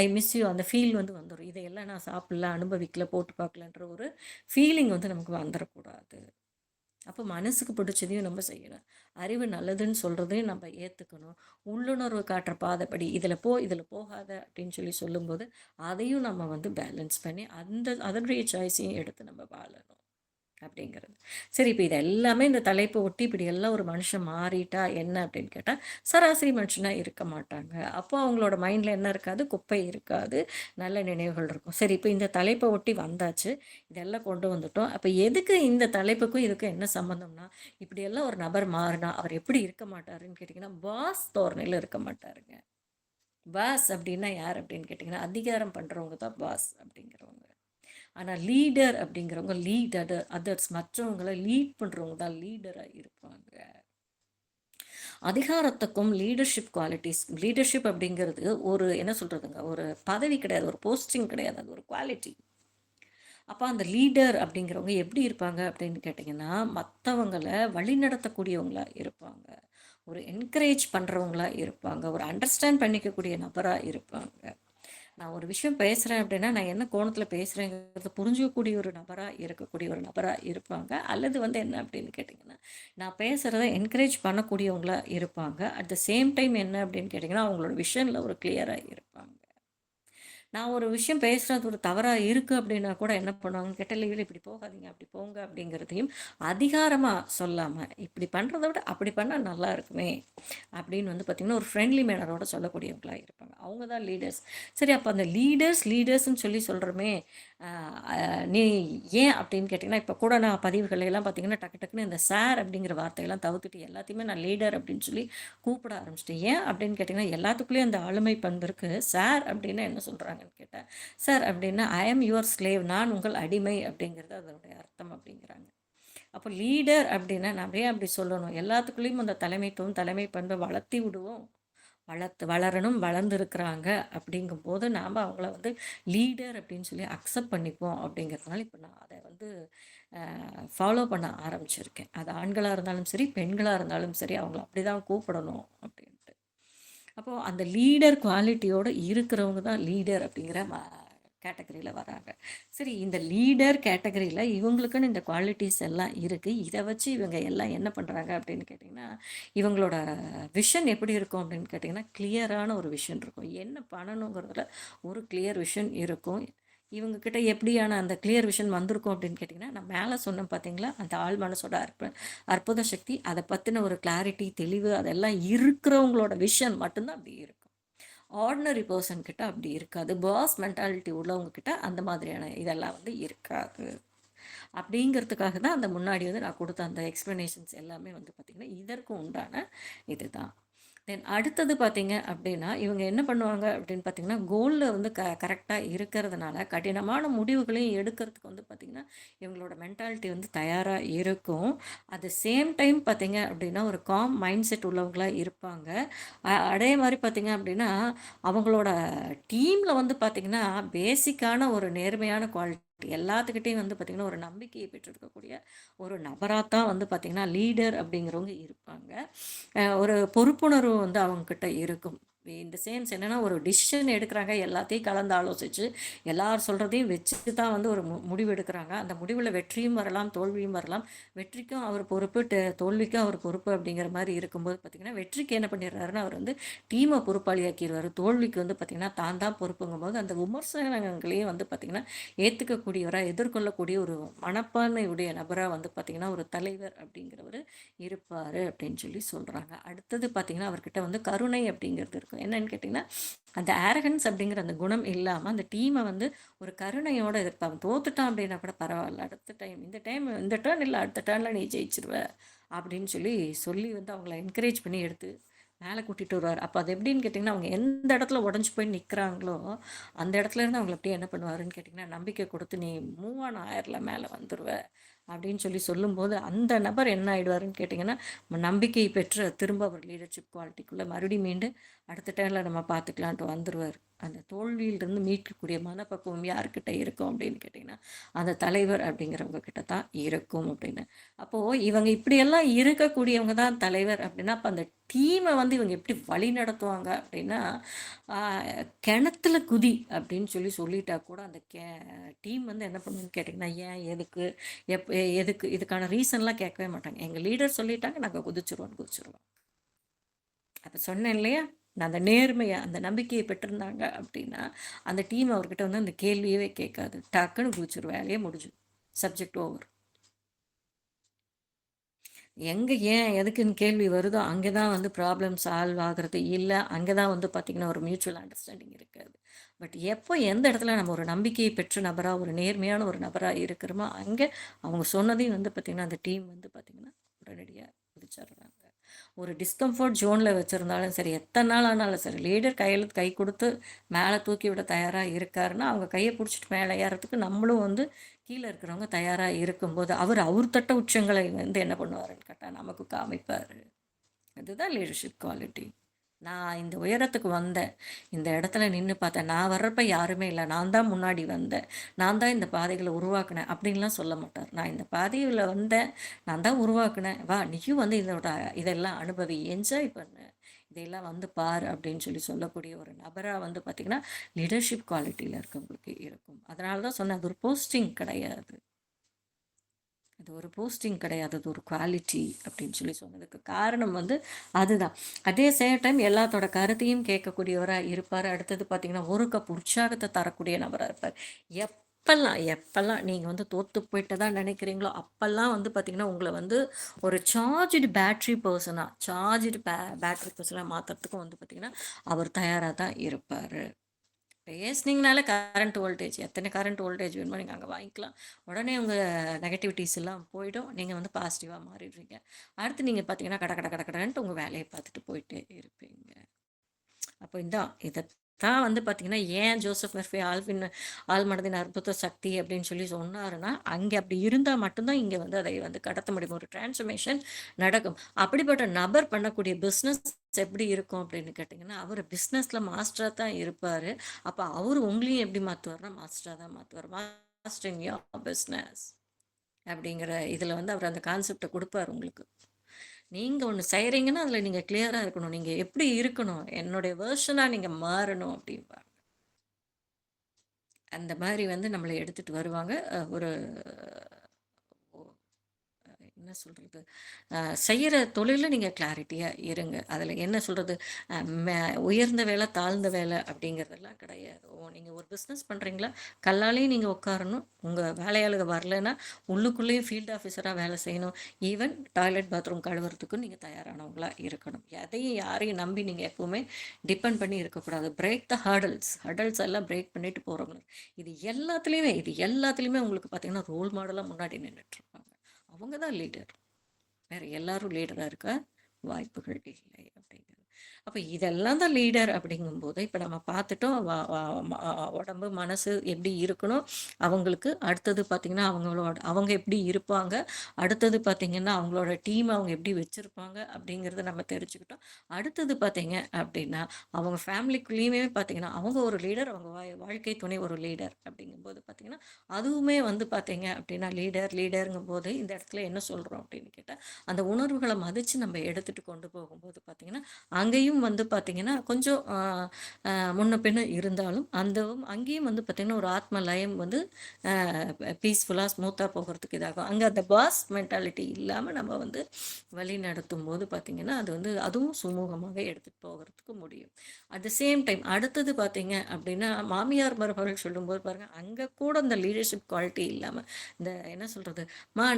ஐ மிஸ் யூ அந்த ஃபீல் வந்து வந்துடும். இதையெல்லாம் நான் சாப்பிடல, அனுபவிக்கல, போட்டு பார்க்கலன்ற ஒரு ஃபீலிங் வந்து நமக்கு வந்துடக்கூடாது. அப்போ மனசுக்கு பிடிச்சதையும் நம்ம செய்யணும். அறிவு நல்லதுன்னு சொல்கிறதையும் நம்ம ஏற்றுக்கணும். உள்ளுணர்வு காட்டுற பாதைப்படி இதில் இதில் போகாத அப்படின்னு சொல்லி சொல்லும்போது அதையும் நம்ம வந்து பேலன்ஸ் பண்ணி அதனுடைய சாய்ஸையும் எடுத்து நம்ம வாழணும் அப்படிங்கிறது. சரி, இப்போ இது எல்லாமே இந்த தலைப்பை ஒட்டி இப்படி எல்லாம் ஒரு மனுஷன் மாறிட்டா என்ன அப்படின்னு கேட்டால் சராசரி மனுஷனாக இருக்க மாட்டாங்க. அப்போ அவங்களோட மைண்டில் என்ன இருக்காது? குப்பை இருக்காது, நல்ல நினைவுகள் இருக்கும். சரி, இப்போ இந்த தலைப்பை ஒட்டி வந்தாச்சு, இதெல்லாம் கொண்டு வந்துட்டோம். அப்போ எதுக்கு இந்த தலைப்புக்கும் இதுக்கும் என்ன சம்மந்தம்னா, இப்படியெல்லாம் ஒரு நபர் மாறினா அவர் எப்படி இருக்க மாட்டாருன்னு கேட்டிங்கன்னா பாஸ் தோரணையில் இருக்க மாட்டாருங்க. பாஸ் அப்படின்னா யார் அப்படின்னு கேட்டிங்கன்னா அதிகாரம் பண்ணுறவங்க தான் பாஸ் அப்படிங்கிறவங்க. ஆனால் லீடர் அப்படிங்கிறவங்க அதர்ஸ் மற்றவங்களை லீட் பண்ணுறவங்க தான் லீடராக இருப்பாங்க. அதிகாரத்துக்கும் லீடர்ஷிப் குவாலிட்டிஸ், லீடர்ஷிப் அப்படிங்கிறது ஒரு என்ன சொல்கிறதுங்க, ஒரு பதவி கிடையாது, ஒரு போஸ்டிங் கிடையாது, அது ஒரு குவாலிட்டி. அப்போ அந்த லீடர் அப்படிங்கிறவங்க எப்படி இருப்பாங்க அப்படின்னு கேட்டிங்கன்னா மற்றவங்களை வழிநடத்தக்கூடியவங்களா இருப்பாங்க, ஒரு என்கரேஜ் பண்ணுறவங்களா இருப்பாங்க, ஒரு அண்டர்ஸ்டாண்ட் பண்ணிக்கக்கூடிய நபராக இருப்பாங்க. நான் ஒரு விஷயம் பேசுகிறேன் அப்படின்னா நான் என்ன கோணத்தில் பேசுகிறேங்கிறத புரிஞ்சுக்கக்கூடிய ஒரு இருக்கக்கூடிய ஒரு நபராக இருப்பாங்க. அல்லது வந்து என்ன அப்படின்னு கேட்டிங்கன்னா நான் பேசுகிறத என்கரேஜ் பண்ணக்கூடியவங்களா இருப்பாங்க. அட் த சேம் டைம் என்ன அப்படின்னு கேட்டிங்கன்னா அவங்களோட விஷனில் ஒரு கிளியராக இருப்பாங்க. நான் ஒரு விஷயம் பேசுறது ஒரு தவறா இருக்கு அப்படின்னா கூட என்ன பண்ணுவாங்கன்னு கேட்டா, "இல்ல இப்படி போகாதீங்க, அப்படி போங்க" அப்படிங்கிறதையும் அதிகாரமா சொல்லாம, "இப்படி பண்றத விட அப்படி பண்ணா நல்லா இருக்குமே" அப்படின்னு வந்து பார்த்தீங்கன்னா, ஒரு ஃப்ரெண்ட்லி மேனரோட சொல்லக்கூடியவங்களா இருப்பாங்க. அவங்க தான் லீடர்ஸ். சரி, அப்ப அந்த லீடர்ஸ்ன்னு சொல்லி சொல்றோமே, அ அ நீ ஏன் அப்படின்னு கேட்டீங்கன்னா, இப்ப கூட நான் பதிவுகள் எல்லாம் பார்த்தீங்கன்னா, டக்கு டக்குன்னு இந்த சார் அப்படிங்கிற வார்த்தையெல்லாம் தவிர்த்துட்டு எல்லாத்தையுமே நான் லீடர் அப்படின்னு சொல்லி கூப்பிட ஆரம்பிச்சுட்டேன். ஏன் அப்படின்னு கேட்டீங்கன்னா, எல்லாத்துக்குள்ளேயும் அந்த ஆளுமை பண்பு இருக்கு. சார் அப்படின்னா என்ன சொல்றாங்கன்னு கேட்டா, சார் அப்படின்னா ஐ ஆம் யுவர் ஸ்லேவ், நான் உங்கள் அடிமை அப்படிங்கிறது அதனுடைய அர்த்தம் அப்படிங்கிறாங்க. அப்போ லீடர் அப்படின்னா நம்ம ஏன் அப்படி சொல்லணும்? எல்லாத்துக்குள்ளேயும் அந்த தலைமைத்துவம், தலைமை பண்பை வளர்த்தி விடுவோம். வளரணும், வளர்ந்துருக்கிறாங்க அப்படிங்கும்போது நாம் அவங்கள வந்து லீடர் அப்படின்னு சொல்லி அக்செப்ட் பண்ணிப்போம் அப்படிங்கிறதுனால இப்போ நான் அதை வந்து ஃபாலோ பண்ண ஆரம்பிச்சிருக்கேன். அது ஆண்களாக இருந்தாலும் சரி, பெண்களாக இருந்தாலும் சரி, அவங்கள அப்படி தான் கூப்பிடணும் அப்படின்ட்டு. அப்போது அந்த லீடர் குவாலிட்டியோடு இருக்கிறவங்க தான் லீடர் அப்படிங்கிற கேட்டகரியில் வராங்க. சரி, இந்த லீடர் கேட்டகரியில் இவங்களுக்குன்னு இந்த குவாலிட்டிஸ் எல்லாம் இருக்குது. இதை வச்சு இவங்க எல்லாம் என்ன பண்ணுறாங்க அப்படின்னு கேட்டிங்கன்னா, இவங்களோட விஷன் எப்படி இருக்கும் அப்படின்னு கேட்டிங்கன்னா, கிளியரான ஒரு விஷன் இருக்கும். என்ன பண்ணணுங்கிறதுல ஒரு கிளியர் விஷன் இருக்கும். இவங்கக்கிட்ட எப்படியான அந்த கிளியர் விஷன் வந்திருக்கும் அப்படின்னு கேட்டிங்கன்னா, நான் மேலே சொன்னேன் பார்த்தீங்களா, அந்த ஆள் மனசோட அற்புத சக்தி, அதை பற்றின ஒரு கிளாரிட்டி, தெளிவு அதெல்லாம் இருக்கிறவங்களோட விஷன் மட்டும்தான் அப்படி இருக்கும். ஆர்டினரி பர்சன் கிட்ட அப்படி இருக்காது. பாஸ் மென்டாலிட்டி உள்ளவங்க கிட்ட அந்த மாதிரியான இதெல்லாம் வந்து இருக்காது. அப்படிங்கிறதுக்காக தான் அந்த முன்னாடி வந்து நான் கொடுத்த அந்த எக்ஸ்ப்ளனேஷன்ஸ் எல்லாமே வந்து பார்த்திங்கன்னா இதற்கு உண்டான இதுதான். தென் அடுத்தது பார்த்தீங்க அப்படின்னா, இவங்க என்ன பண்ணுவாங்க அப்படின்னு பார்த்தீங்கன்னா, கோல்ல வந்து கரெக்டாக இருக்கிறதுனால கடினமான முடிவுகளையும் எடுக்கிறதுக்கு வந்து பார்த்திங்கன்னா, இவங்களோட மென்டாலிட்டி வந்து தயாராக இருக்கும். அட் த சேம் டைம் பார்த்தீங்க அப்படின்னா, ஒரு காம் மைண்ட் செட் உள்ளவங்களா இருப்பாங்க. அதே மாதிரி பார்த்தீங்க அப்படின்னா, அவங்களோட டீமில் வந்து பார்த்திங்கன்னா, பேசிக்கான ஒரு நேர்மையான குவாலிட்டி எல்லாத்துக்கிட்டையும் வந்து பார்த்திங்கன்னா, ஒரு நம்பிக்கையை பெற்றிருக்கக்கூடிய ஒரு நபராக தான் வந்து பார்த்திங்கன்னா, லீடர் அப்படிங்கிறவங்க இருப்பாங்க. ஒரு பொறுப்புணர்வு வந்து அவங்கக்கிட்ட இருக்கும். இந்த சென்ஸ் என்னென்னா, ஒரு டிசிஷன் எடுக்கிறாங்க, எல்லாத்தையும் கலந்து ஆலோசித்து எல்லார் சொல்கிறதையும் வச்சு தான் வந்து ஒரு முடிவு எடுக்கிறாங்க. அந்த முடிவில் வெற்றியும் வரலாம், தோல்வியும் வரலாம். வெற்றிக்கும் அவர் பொறுப்பு, தோல்விக்கும் அவர் பொறுப்பு அப்படிங்கிற மாதிரி இருக்கும்போது பார்த்திங்கன்னா, வெற்றிக்கு என்ன பண்ணிடுறாருன்னா, அவர் வந்து டீமை பொறுப்பாளியாக்கிடுவார். தோல்விக்கு வந்து பார்த்திங்கன்னா தான் தான் பொறுப்புங்கும்போது அந்த விமர்சனங்களையும் வந்து பார்த்திங்கன்னா ஏற்றுக்கக்கூடியவராக, எதிர்கொள்ளக்கூடிய ஒரு மனப்பான்மையுடைய நபராக வந்து பார்த்திங்கன்னா ஒரு தலைவர் அப்படிங்கிறவர் இருப்பார் அப்படின்னு சொல்லி சொல்கிறாங்க. அடுத்தது பார்த்திங்கன்னா, அவர்கிட்ட வந்து கருணை அப்படிங்கிறது இருக்கும். என்னன்னு கேட்டிங்கன்னா, அந்த ஆரகன்ஸ் அப்படிங்கிற அந்த குணம் இல்லாமல் அந்த டீமை வந்து ஒரு கருணையோடு இருப்பாங்க. தோத்துட்டான் அப்படின்னா கூட பரவாயில்ல, அடுத்த டைம் இந்த டேர்ன் இல்லை, அடுத்த டேர்னில் நீ ஜெயிச்சிருவ அப்படின்னு சொல்லி வந்து அவங்கள என்கரேஜ் பண்ணி எடுத்து மேலே கூட்டிகிட்டு வருவார். அப்போ அது எப்படின்னு கேட்டிங்கன்னா, அவங்க எந்த இடத்துல உடஞ்சி போய் நிற்கிறாங்களோ அந்த இடத்துல இருந்து அவங்களை அப்படியே என்ன பண்ணுவாருன்னு கேட்டிங்கன்னா, நம்பிக்கை கொடுத்து நீ மூவ் ஆன் ஆயிரல, மேலே வந்துடுவ அப்படின்னு சொல்லும்போது அந்த நபர் என்ன ஆகிடுவாருன்னு கேட்டிங்கன்னா, நம்பிக்கை பெற்று திரும்ப அவர் லீடர்ஷிப் குவாலிட்டிக்குள்ளே மறுபடியும் மீண்டு அடுத்த டேர்னில் நம்ம பார்த்துக்கலான்ட்டு வந்துடுவார். அந்த தோல்வியிலிருந்து மீட்கக்கூடிய மனப்பக்குவம் யார்கிட்ட இருக்கும் அப்படின்னு கேட்டிங்கன்னா, அந்த தலைவர் அப்படிங்கிறவங்க கிட்ட தான் இருக்கும் அப்படின்னு. அப்போது இவங்க இப்படியெல்லாம் இருக்கக்கூடியவங்க தான் தலைவர் அப்படின்னா, அப்போ அந்த டீமை வந்து இவங்க எப்படி வழி நடத்துவாங்க அப்படின்னா, கிணத்துல குதி அப்படின்னு சொல்லிட்டா கூட அந்த டீம் வந்து என்ன பண்ணுன்னு கேட்டிங்கன்னா, ஏன், எதுக்கு இதுக்கான ரீசன்லாம் கேட்கவே மாட்டாங்க. எங்கள் லீடர் சொல்லிட்டாங்க, நாங்கள் குதிச்சிருவோம். அப்போ சொன்னேன் இல்லையா, நான் அந்த நேர்மையை, அந்த நம்பிக்கையை பெற்றிருந்தாங்க அப்படின்னா, அந்த டீம் அவர்கிட்ட வந்து அந்த கேள்வியவே கேட்காது. டக்குன்னு குதிச்சிரும், வேலையே முடிஞ்சு, சப்ஜெக்ட் ஓவர். எங்கே ஏன் எதுக்குன்னு கேள்வி வருதோ அங்கே தான் வந்து ப்ராப்ளம் சால்வ் ஆகிறது. இல்லை, அங்கே தான் வந்து பார்த்திங்கன்னா ஒரு மியூச்சுவல் அண்டர்ஸ்டாண்டிங் இருக்காது. பட் எப்போ எந்த இடத்துல நம்ம ஒரு நம்பிக்கையை பெற்ற நபராக, ஒரு நேர்மையான ஒரு நபராக இருக்கிறோமோ, அங்கே அவங்க சொன்னதையும் வந்து பார்த்திங்கன்னா அந்த டீம் வந்து பார்த்திங்கன்னா உடனடியாக குதிச்சிடுறாங்க. ஒரு டிஸ்கம்ஃபர்ட் ஜோனில் வச்சுருந்தாலும் சரி, எத்தனை நாள் ஆனாலும் சரி, லீடர் கை கொடுத்து மேலே தூக்கி விட தயாராக இருக்காருன்னா, அவங்க கையை பிடிச்சிட்டு மேலே ஏறத்துக்கு நம்மளும் வந்து கீழே இருக்கிறவங்க தயாராக இருக்கும்போது அவர் தட்ட உச்சங்களை வந்து என்ன பண்ணுவாருன்னு கேட்டால் நமக்கு காமிப்பார். அதுதான் லீடர்ஷிப் குவாலிட்டி. நான் இந்த உயரத்துக்கு வந்தேன், இந்த இடத்துல நின்று பார்த்தேன், நான் வர்றப்ப யாருமே இல்லை, நான் தான் முன்னாடி வந்தேன், நான் தான் இந்த பாதைகளை உருவாக்குனேன் அப்படின்லாம் சொல்ல மாட்டார். நான் இந்த பாதையில் வந்தேன், நான் தான் உருவாக்குனேன், வா நீயும் வந்து இதெல்லாம் அனுபவி, என்ஜாய் பண்ணு, இதையெல்லாம் வந்து பார் அப்படின்னு சொல்லக்கூடிய ஒரு நபராக வந்து பார்த்திங்கன்னா லீடர்ஷிப் குவாலிட்டியில் இருக்கவங்களுக்கு இருக்கும். அதனால தான் சொன்னேன், அது ஒரு போஸ்டிங் கிடையாது, அது ஒரு போஸ்டிங் கிடையாது, அது ஒரு குவாலிட்டி அப்படின்னு சொல்லி சொன்னதுக்கு காரணம் வந்து அதுதான். அதே சேம் டைம் எல்லாத்தோட கருத்தையும் கேட்கக்கூடியவராக இருப்பார். அடுத்தது பார்த்தீங்கன்னா ஒரு கப் உற்சாகத்தை தரக்கூடிய நபராக இருப்பார். எப்பெல்லாம் நீங்கள் வந்து தோற்று போயிட்டு தான் நினைக்கிறீங்களோ அப்பெல்லாம் வந்து பார்த்தீங்கன்னா உங்களை வந்து ஒரு சார்ஜ்டு பேட்ரி பர்சனாக மாற்றுறதுக்கும் வந்து பார்த்தீங்கன்னா அவர் தயாராக தான் இருப்பார். பேசுனீங்கனாலே கரண்ட் வோல்டேஜ் எத்தனை கரண்ட் வோல்டேஜ் வேணுமோ நீங்கள் அங்கே வாங்கிக்கலாம். உடனே உங்கள் நெகட்டிவிட்டிஸ் எல்லாம் போயிடும். நீங்கள் வந்து பாசிட்டிவாக மாறிடுவீங்க. அடுத்து நீங்கள் பார்த்தீங்கன்னா கடன்ட்டு உங்கள் வேலையை பார்த்துட்டு போயிட்டே இருப்பீங்க. அப்போ இதைத்தான் வந்து பார்த்தீங்கன்னா ஏன் ஜோசப் மெர்ஃபி ஆழ்மனதின் அற்புத சக்தி அப்படின்னு சொல்லி சொன்னாருன்னா, அங்கே அப்படி இருந்தால் மட்டும்தான் இங்கே வந்து அதை வந்து கடத்த முடியும். ஒரு டிரான்ஸ்ஃபர்மேஷன் நடக்கும். அப்படிப்பட்ட நபர் பண்ணக்கூடிய பிஸ்னஸ் எப்படி இருக்கும் அப்படின்னு கேட்டிங்கன்னா, அவர் பிஸ்னஸில் மாஸ்டராக தான் இருப்பார். அப்போ அவர் உங்களையும் எப்படி மாற்றுவார்னா மாஸ்டராக தான் மாற்றுவார். மாஸ்டர் இன் யோர் பிஸ்னஸ் அப்படிங்கிற இதில் வந்து அவர் அந்த கான்செப்டை கொடுப்பார் உங்களுக்கு. நீங்கள் ஒன்று செய்கிறீங்கன்னா அதில் நீங்கள் கிளியராக இருக்கணும். நீங்கள் எப்படி இருக்கணும், என்னுடைய வேர்ஷனாக நீங்கள் மாறணும் அப்படிம்பாங்க. அந்த மாதிரி வந்து நம்மளை எடுத்துகிட்டு வருவாங்க. ஒரு என்ன சொல்கிறது, செய்கிற தொழிலில் நீங்கள் கிளாரிட்டியாக இருங்க. அதில் என்ன சொல்கிறது, உயர்ந்த வேலை தாழ்ந்த வேலை அப்படிங்கிறதெல்லாம் கிடையாது. நீங்கள் ஒரு பிஸ்னஸ் பண்ணுறீங்களா, கல்லாலேயும் நீங்கள் உட்காரணும். உங்கள் வேலையாளுக வரலைன்னா உள்ளுக்குள்ளேயும் ஃபீல்டு ஆஃபீஸராக வேலை செய்யணும். ஈவன் டாய்லெட் பாத்ரூம் கழுவுறதுக்கும் நீங்கள் தயாரானவங்களாக இருக்கணும். எதையும் யாரையும் நம்பி நீங்கள் எப்போவுமே டிபெண்ட் பண்ணி இருக்கக்கூடாது. பிரேக் த ஹர்டல்ஸ் எல்லாம் பிரேக் பண்ணிட்டு போகிறவங்க. இது எல்லாத்துலேயுமே உங்களுக்கு பார்த்தீங்கன்னா ரோல் மாடலாக முன்னாடி நின்றுட்டுருப்பாங்க. அவங்க தான் லீடர். வேறு எல்லாரும் லீடராக இருக்க வாய்ப்புகள் இல்லை அப்படிங்கிறது. அப்போ இதெல்லாம் தான் லீடர் அப்படிங்கும்போது இப்போ நம்ம பார்த்துட்டோம் உடம்பு மனசு எப்படி இருக்கணும் அவங்களுக்கு. அடுத்தது பார்த்திங்கன்னா அவங்க எப்படி இருப்பாங்க. அடுத்தது பார்த்திங்கன்னா அவங்களோட டீம் அவங்க எப்படி வச்சுருப்பாங்க அப்படிங்கிறத நம்ம தெரிஞ்சுக்கிட்டோம். அடுத்தது பார்த்திங்க அப்படின்னா அவங்க ஃபேமிலிக்குள்ளேயுமே பார்த்திங்கன்னா அவங்க ஒரு லீடர், அவங்க வாழ்க்கை துணை ஒரு லீடர் அப்படிங்கும்போது பார்த்திங்கன்னா அதுவுமே வந்து பார்த்திங்க அப்படின்னா லீடருங்கும் போது இந்த இடத்துல என்ன சொல்கிறோம் அப்படின்னு கேட்டால் அந்த உணர்வுகளை மதித்து நம்ம எடுத்துகிட்டு கொண்டு போகும்போது பார்த்திங்கன்னா அங்கேயும் வந்து பார்த்திங்கன்னா கொஞ்சம் முன்ன பின்ன இருந்தாலும் அங்கேயும் வந்து பார்த்திங்கன்னா ஒரு ஆத்ம லயம் வந்து பீஸ்ஃபுல்லாக ஸ்மூத்தாக போகிறதுக்கு இதாகும். அங்கே அந்த பாஸ் மென்டாலிட்டி இல்லாமல் நம்ம வந்து வழி நடத்தும் போது பார்த்திங்கன்னா அது வந்து அதுவும் சுமூகமாக எடுத்துகிட்டு போகிறதுக்கு முடியும். அட் த சேம் டைம் அடுத்தது பார்த்திங்க அப்படின்னா மாமியார் மருமகள் சொல்லும்போது பாருங்கள் அங்கே கூட அந்த லீடர்ஷிப் குவாலிட்டி இல்லாமல் இந்த என்ன சொல்கிறது,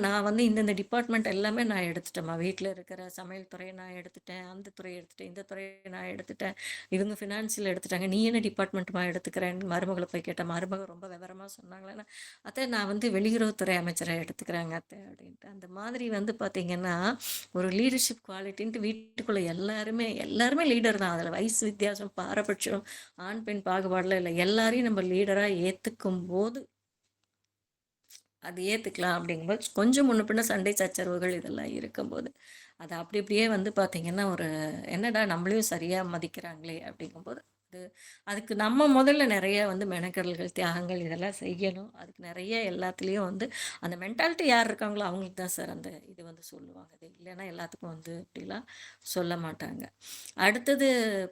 நான் வந்து இந்த டிபார்ட்மெண்ட் எல்லாமே நான் எடுத்துட்டேம்மா, வீட்டில் இருக்கிற சமையல் துறையை நான் எடுத்துட்டேன், அந்த துறையை எடுத்துட்டேன், இந்த துறையை நான் எடுத்துட்டேன், இவங்க ஃபினான்சியல் எடுத்துட்டாங்க, நீ என்ன டிபார்ட்மெண்ட்மா எடுத்துக்கிறேன்னு மருமகளை போய் கேட்டேன். மருமகள் ரொம்ப விவரமாக சொன்னாங்களேன்னா அத்தை நான் வந்து வெளியுறவுத்துறை அமைச்சரை எடுத்துக்கிறாங்க அத்தை அப்படின்ட்டு. அந்த மாதிரி வந்து பார்த்திங்கன்னா ஒரு லீடர்ஷிப் குவாலிட்டின்ட்டு வீட்டுக்குள்ளே எல்லாருமே லீடர் தான். அதில் வயசு வித்தியாசம் பாரபட்சம் ஆண் பெண் பாகுபாடில் இல்லை. எல்லாரையும் நம்ம லீடராக ஏற்றுக்கும் போது அது ஏற்றுக்கலாம். அப்படிங்கும்போது கொஞ்சம் முன்ன பின்ன சண்டை சச்சரவுகள் இதெல்லாம் இருக்கும்போது அது அப்படியே வந்து பார்த்திங்கன்னா ஒரு என்னடா நம்மளையும் சரியாக மதிக்கிறாங்களே அப்படிங்கும்போது அதுக்கு நம்ம முதல்ல நிறைய வந்து மெனக்கடல்கள் தியாகங்கள் இதெல்லாம் செய்யணும். அதுக்கு நிறைய எல்லாத்துலேயும் வந்து அந்த மென்டாலிட்டி யார் இருக்காங்களோ அவங்களுக்கு தான் சார் அந்த இது வந்து சொல்லுவாங்க. அது இல்லைன்னா எல்லாத்துக்கும் வந்து இப்படிலாம் சொல்ல மாட்டாங்க. அடுத்தது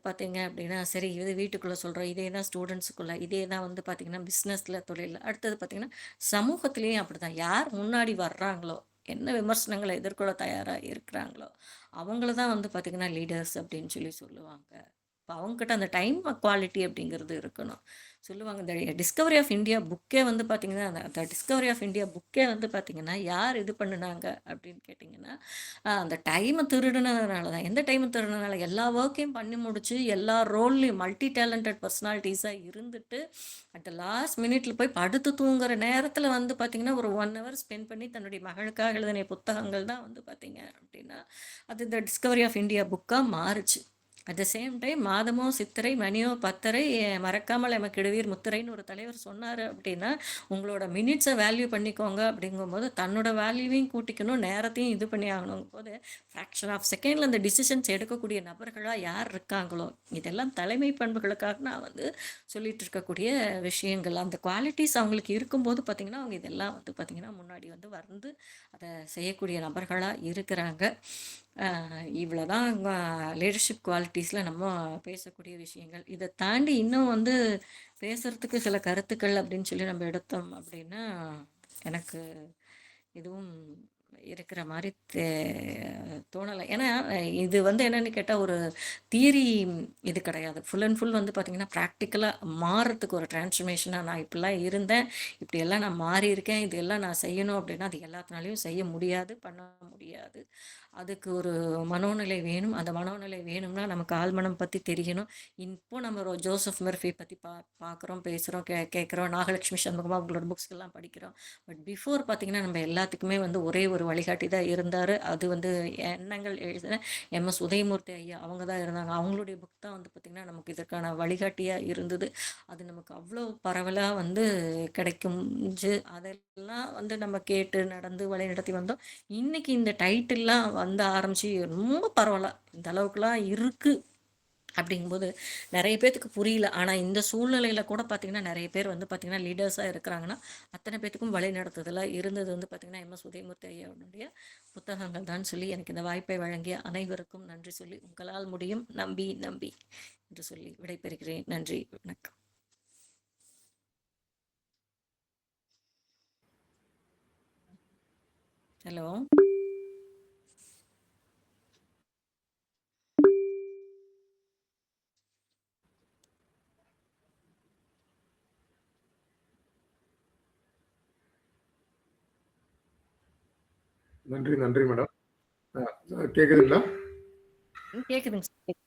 பார்த்திங்க அப்படின்னா சரி இது வீட்டுக்குள்ளே சொல்கிறோம், இதே தான் ஸ்டூடெண்ட்ஸுக்குள்ளே, இதே தான் வந்து பார்த்திங்கன்னா பிஸ்னஸில் தொழில். அடுத்தது பார்த்திங்கன்னா சமூகத்துலேயும் அப்படி தான். யார் முன்னாடி வர்றாங்களோ என்ன விமர்சனங்களை எதிர்கொள்ள தயாராக இருக்கிறாங்களோ அவங்கள தான் வந்து பார்த்திங்கன்னா லீடர்ஸ் அப்படின்னு சொல்லி சொல்லுவாங்க. இப்போ அவங்ககிட்ட அந்த டைம் குவாலிட்டி அப்படிங்கிறது இருக்கணும். சொல்லுவாங்க இந்த டிஸ்கவரி ஆஃப் இந்தியா புக்கே வந்து பார்த்திங்கன்னா அந்த டிஸ்கவரி ஆஃப் இந்தியா புக்கே வந்து பார்த்திங்கன்னா யார் இது பண்ணினாங்க அப்படின்னு கேட்டிங்கன்னா அந்த டைமை திருடுனதுனால தான். எந்த டைமை திருடுனதுனால எல்லா ஒர்க்கையும் பண்ணி முடிச்சு எல்லா ரோல்லையும் மல்டி டேலண்டட் பர்சனாலிட்டிஸாக இருந்துட்டு அட் த லாஸ்ட் மினிட்ல போய் படுத்து தூங்குற நேரத்தில் வந்து பார்த்திங்கன்னா ஒரு 1 hour ஸ்பெண்ட் பண்ணி தன்னுடைய மகளுக்காக எழுதின புத்தகங்கள் தான் வந்து பார்த்திங்க அப்படின்னா அது இந்த டிஸ்கவரி ஆஃப் இந்தியா புக்காக மாறுச்சு. அட் த சேம் டைம் மாதமோ சித்திரை மணியோ பத்தரை மறக்காமல் எமக்கு இடுவீர் முத்திரைன்னு ஒரு தலைவர் சொன்னார் அப்படின்னா உங்களோட மினிட்ஸை வேல்யூ பண்ணிக்கோங்க. அப்படிங்கும்போது தன்னோட வேல்யூவையும் கூட்டிக்கணும், நேரத்தையும் இது பண்ணி ஆகணுங்கும் போது ஃப்ராக்ஷன் ஆஃப் செகண்டில் அந்த டிசிஷன்ஸ் எடுக்கக்கூடிய நபர்களாக யார் இருக்காங்களோ இதெல்லாம் தலைமை பண்புகளுக்காக நான் வந்து சொல்லிட்டு இருக்கக்கூடிய விஷயங்கள். அந்த குவாலிட்டிஸ் அவங்களுக்கு இருக்கும்போது பார்த்திங்கன்னா அவங்க இதெல்லாம் வந்து பார்த்திங்கன்னா முன்னாடி வந்து அதை செய்யக்கூடிய நபர்களாக இருக்கிறாங்க. இவ்வளோதான் லீடர்ஷிப் குவாலிட்டிஸில் நம்ம பேசக்கூடிய விஷயங்கள். இதை தாண்டி இன்னும் வந்து பேசுகிறதுக்கு சில கருத்துக்கள் அப்படின்னு சொல்லி நம்ம எடுத்தோம் அப்படின்னா எனக்கு இதுவும் இருக்கிற மாதிரி தோணலை. ஏன்னா இது வந்து என்னன்னு கேட்டால் ஒரு தியரி இது கிடையாது. ஃபுல் அண்ட் ஃபுல் வந்து பார்த்திங்கன்னா ப்ராக்டிக்கலாக மாறுறதுக்கு ஒரு டிரான்ஸ்ஃபர்மேஷனாக நான் இப்படிலாம் இருந்தேன், இப்படியெல்லாம் நான் மாறி இருக்கேன், இது எல்லாம் நான் செய்யணும் அப்படின்னா அது எல்லாத்தினாலையும் செய்ய முடியாது, பண்ண முடியாது. அதுக்கு ஒரு மனோநிலை வேணும். அந்த மனோநிலை வேணும்னா நமக்கு ஆழ்மனம் பற்றி தெரியணும். இப்போ நம்ம ஜோசப் மெர்ஃபி பற்றி பார்க்குறோம், பேசுகிறோம், கேட்குறோம், நாகலட்சுமி சண்முகமாக அவங்களோட புக்ஸ்கெல்லாம் படிக்கிறோம். பட் பிஃபோர் பார்த்திங்கன்னா நம்ம எல்லாத்துக்குமே வந்து ஒரே ஒரு வழிகாட்டி தான் இருந்தார். அது வந்து எண்ணங்கள் எழுதின எம்எஸ் உதயமூர்த்தி ஐயா அவங்க தான் இருந்தாங்க. அவங்களுடைய புக் தான் வந்து பார்த்திங்கன்னா நமக்கு இதற்கான வழிகாட்டியாக இருந்தது. அது நமக்கு அவ்வளோ பரவலாக வந்து கிடைக்கும்ஞ்சு அதெல்லாம் வந்து நம்ம கேட்டு நடந்து வழி நடத்தி வந்தோம். இன்னைக்கு இந்த டைட்டில்லாம் வந்து ஆரம்பிச்சு ரொம்ப பரவாயில்ல, இந்த அளவுக்குலாம் இருக்கு அப்படிங்கும்போது நிறைய பேர்த்துக்கு புரியல. ஆனால் இந்த சூழ்நிலையில் கூட பார்த்திங்கன்னா நிறைய பேர் வந்து பார்த்திங்கன்னா லீடர்ஸாக இருக்கிறாங்கன்னா அத்தனை பேர்த்துக்கும் வழி நடத்துதல இருந்தது வந்து பார்த்திங்கன்னா எம்எஸ் உதயமூர்த்தி ஐயாவுடைய புத்தகங்கள் தான் சொல்லி எனக்கு இந்த வாய்ப்பை வழங்கிய அனைவருக்கும் நன்றி சொல்லி, உங்களால் முடியும், நம்பி நம்பி என்று சொல்லி விடைபெறுகிறேன். நன்றி, வணக்கம். ஹலோ. நன்றி நன்றி மேடம். கேக்குதுங்களா? கேக்குதுங்க சார்.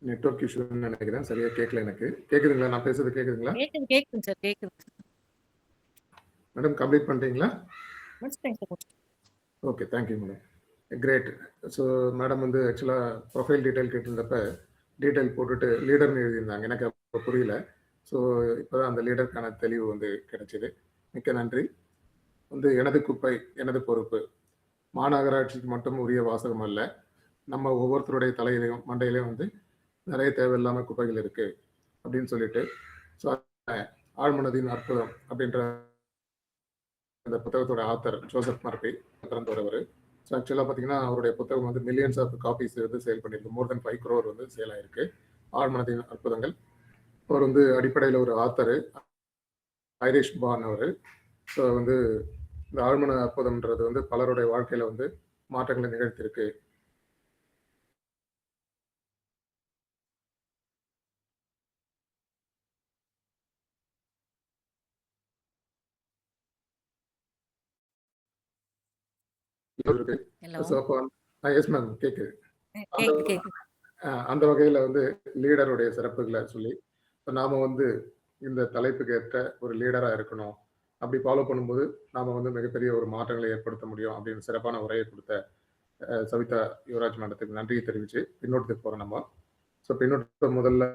நெட்வொர்க் இஷ்யூன்னு நினைக்கிறேன், சரியா கேட்கல. எனக்கு கேக்குதுங்களா? நான் பேசுறது கேக்குதுங்களா? கேக்குதுங்க சார், கேக்குது. மேடம் கம்ப்ளீட் பண்ணிட்டீங்களா? முடிச்சிட்டேங்க sir. Okay, thank you madam. Great. So madam வந்து ஆக்சுவலாக ப்ரொஃபைல் டீட்டெயில் கேட்டிருந்தப்ப டீட்டெயில் போட்டுட்டு லீடர்னு எழுதியிருந்தாங்க. எனக்கு அப்போ புரியல. ஸோ இப்போ தான் அந்த லீடருக்கான தெளிவு வந்து கிடைச்சிது. மிக்க நன்றி. வந்து எனது குப்பை எனது பொறுப்பு மாநகராட்சிக்கு மட்டும் உரிய வாசகம் அல்ல. நம்ம ஒவ்வொருத்தருடைய தலையிலையும் மண்டையிலையும் வந்து நிறைய தேவையில்லாமல் குப்பைகள் இருக்குது அப்படின்னு சொல்லிட்டு, ஸோ ஆழ்மனதின் அற்புதம் அப்படின்ற அந்த புத்தகத்தோட ஆத்தர் ஜோசப் மர்ஃபி பிறந்தவர். ஸோ ஆக்சுவலாக பார்த்தீங்கன்னா அவருடைய புத்தகம் வந்து மில்லியன்ஸ் ஆஃப் காப்பீஸ் வந்து சேல் பண்ணியிருக்கு. மோர் தென் 5 crore வந்து சேல் ஆயிருக்கு. ஆழ்மனதின் அற்புதங்கள். அவர் வந்து அடிப்படையில் ஒரு ஆத்தர், ஐரிஷ் பார்ன் அவர். ஸோ வந்து இந்த ஆழ்மன அற்புதம்ன்றது வந்து பலருடைய வாழ்க்கையில் வந்து மாற்றங்களை நிகழ்த்தியிருக்கு. எஸ் மேம், கேட்குது. அந்த வகையில் வந்து லீடருடைய சிறப்புகளை சொல்லி நாம வந்து இந்த தலைப்புக்கு ஏற்ற ஒரு லீடராக இருக்கணும், அப்படி ஃபாலோ பண்ணும்போது நாம வந்து மிகப்பெரிய ஒரு மாற்றங்களை ஏற்படுத்த முடியும் அப்படின்னு சிறப்பான உரையை கொடுத்த சவிதா யுவராஜ் மேடத்துக்கு நன்றியை தெரிவித்து பின்னோட்டத்துக்கு போகிறோம் நம்ம. ஸோ பின்னோட்ட முதல்ல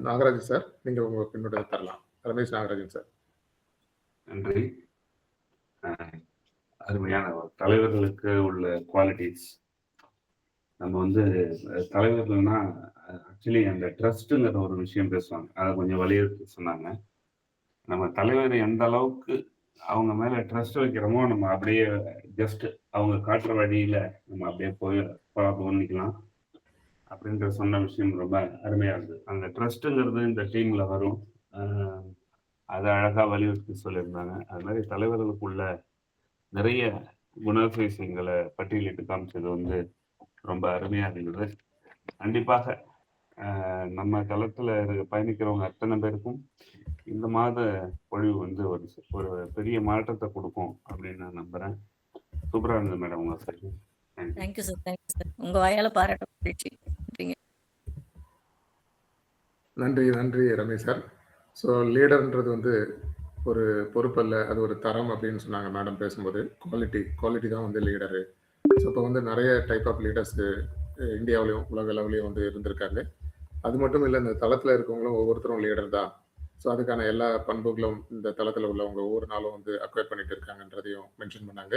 நாகராஜன் சார், நீங்கள் உங்கள் பின்னோட்டத்தை தரலாம். ரமேஷ் நாகராஜன் சார். நன்றி. அருமையான தலைவர்களுக்கு உள்ள குவாலிட்டிஸ். நம்ம வந்து தலைவர்கள்னா ஆக்சுவலி அந்த ட்ரஸ்ட்டுங்கிற ஒரு விஷயம் பேசுவாங்க, அதை கொஞ்சம் வலியுறுத்தி சொன்னாங்க. நம்ம தலைவர் எந்த அளவுக்கு அவங்க மேலே ட்ரஸ்ட் வைக்கிறோமோ நம்ம அப்படியே ஜஸ்ட் அவங்க காட்டுற வழியில் நம்ம அப்படியே போய் பண்ணிக்கலாம் அப்படின்ற சொன்ன விஷயம் ரொம்ப அருமையாக இருந்தது. அந்த ட்ரஸ்ட்டுங்கிறது இந்த டீமில் வரும், அதை அழகாக வலியுறுத்தி சொல்லியிருந்தாங்க. அது மாதிரி தலைவர்களுக்குள்ள நிறைய குணாதிசயங்களை பட்டியலிட்டு காமிச்சது வந்து ரொம்ப அருமையாக இருந்தது. கண்டிப்பாக நம்ம தளத்தில் பயணிக்கிறவங்க அத்தனை பேருக்கும் இந்த மாத பொழிவு வந்து ஒரு பெரிய மாற்றத்தை கொடுக்கும் அப்படின்னு நான் நம்புகிறேன். சூப்பராக இருந்தது மேடம் உங்கள் side. Thank you sir, thank you sir. உங்கள் வாயால் பாராட்ட நன்றி நன்றி ரமேஷ் சார். ஸோ லீடர்ன்றது வந்து ஒரு பொறுப்பு அல்ல, அது ஒரு தரம் அப்படின்னு சொன்னாங்க மேடம் பேசும்போது. குவாலிட்டி தான் வந்து லீடரு. ஸோ இப்போ வந்து நிறைய டைப் ஆஃப் லீடர்ஸு இந்தியாவிலையும் உலக அளவுலையும் வந்து இருந்திருக்காங்க. அது மட்டும் இல்லை, இந்த தளத்தில் இருக்கவங்களும் ஒவ்வொருத்தரும் லீடர் தான். ஸோ அதுக்கான எல்லா பண்புகளும் இந்த தளத்தில் உள்ளவங்க ஒவ்வொரு நாளும் வந்து அக்வைர் பண்ணிட்டு இருக்காங்கன்றதையும் மென்ஷன் பண்ணாங்க.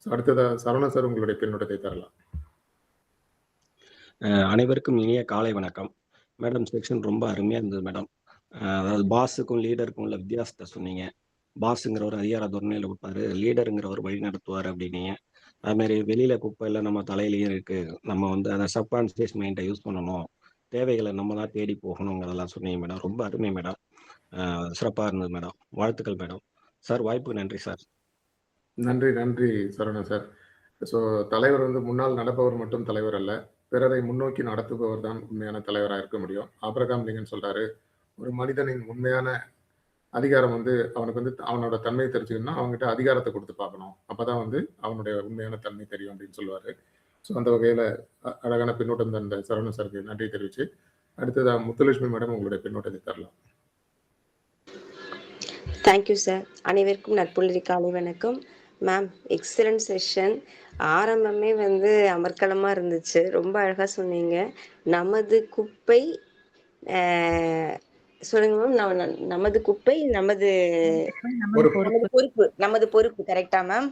ஸோ அடுத்ததாக சரவணன் சார் உங்களுடைய பின்னோட்டத்தை தரலாம். அனைவருக்கும் இனிய காலை வணக்கம். மேடம் செக்ஷன் ரொம்ப அருமையாக இருந்தது மேடம். அதாவது பாஸுக்கும் லீடருக்கும் உள்ள வித்தியாசத்தை சொன்னீங்க. பாஸுங்கிற ஒரு அதிகார துறையில் விட்டார், லீடருங்கிற ஒரு வழி நடத்துவார் அப்படின்னீங்க. அதுமாரி வெளியில் குப்பையில் நம்ம தலையிலையும் இருக்குது, நம்ம வந்து அதை சப்கான்சியஸ் மைண்டை யூஸ் பண்ணணும், தேவைகளை நம்ம தான் தேடி போகணுங்கிறதெல்லாம் சொன்னீங்க மேடம். ரொம்ப அருமை மேடம். சிறப்பாக இருந்தது மேடம். வாழ்த்துக்கள் மேடம். சார் வாய்ப்புக்கு நன்றி சார். நன்றி, நன்றி சரவணன் சார். ஸோ தலைவர் வந்து முன்னால் நடப்பவர் மட்டும் தலைவர் அல்ல. பிறரை முன்னோக்கி நடத்துபவர் தான் உண்மையான தலைவரா இருக்க முடியும். ஆபிரகாம் லிங்கன் சொல்றாரு, ஒரு மனிதனின் உண்மையான அதிகாரம் வந்து அவனுக்கு வந்து அவனோட தன்மையை தெரிஞ்சுக்கணும்னா அவன்கிட்ட அதிகாரத்தை கொடுத்து பார்க்கணும். அப்பதான் வந்து அவனுடைய உண்மையான தன்மை தெரியும் அப்படின்னு சொல்லுவாரு. ஸோ அந்த வகையில அழகான பின்னூட்டம் தந்த சரவணன் சாருக்கு நன்றி தெரிவிச்சு, அடுத்ததா முத்துலட்சுமி மேடம் உங்களுடைய பின்னூட்டத்தை தரலாம். Thank you sir. அனைவருக்கும் நட்புள்ளி காலை வணக்கம். Ma'am, excellent session. ஆரம்பமே வந்து அமர்க்களமா இருந்துச்சு. ரொம்ப அழகா சொன்னீங்க. நமது குப்பை சொல்லுங்க மேம். நமது குப்பை நமது பொறுப்பு. நமது பொறுப்பு கரெக்டா மேம்?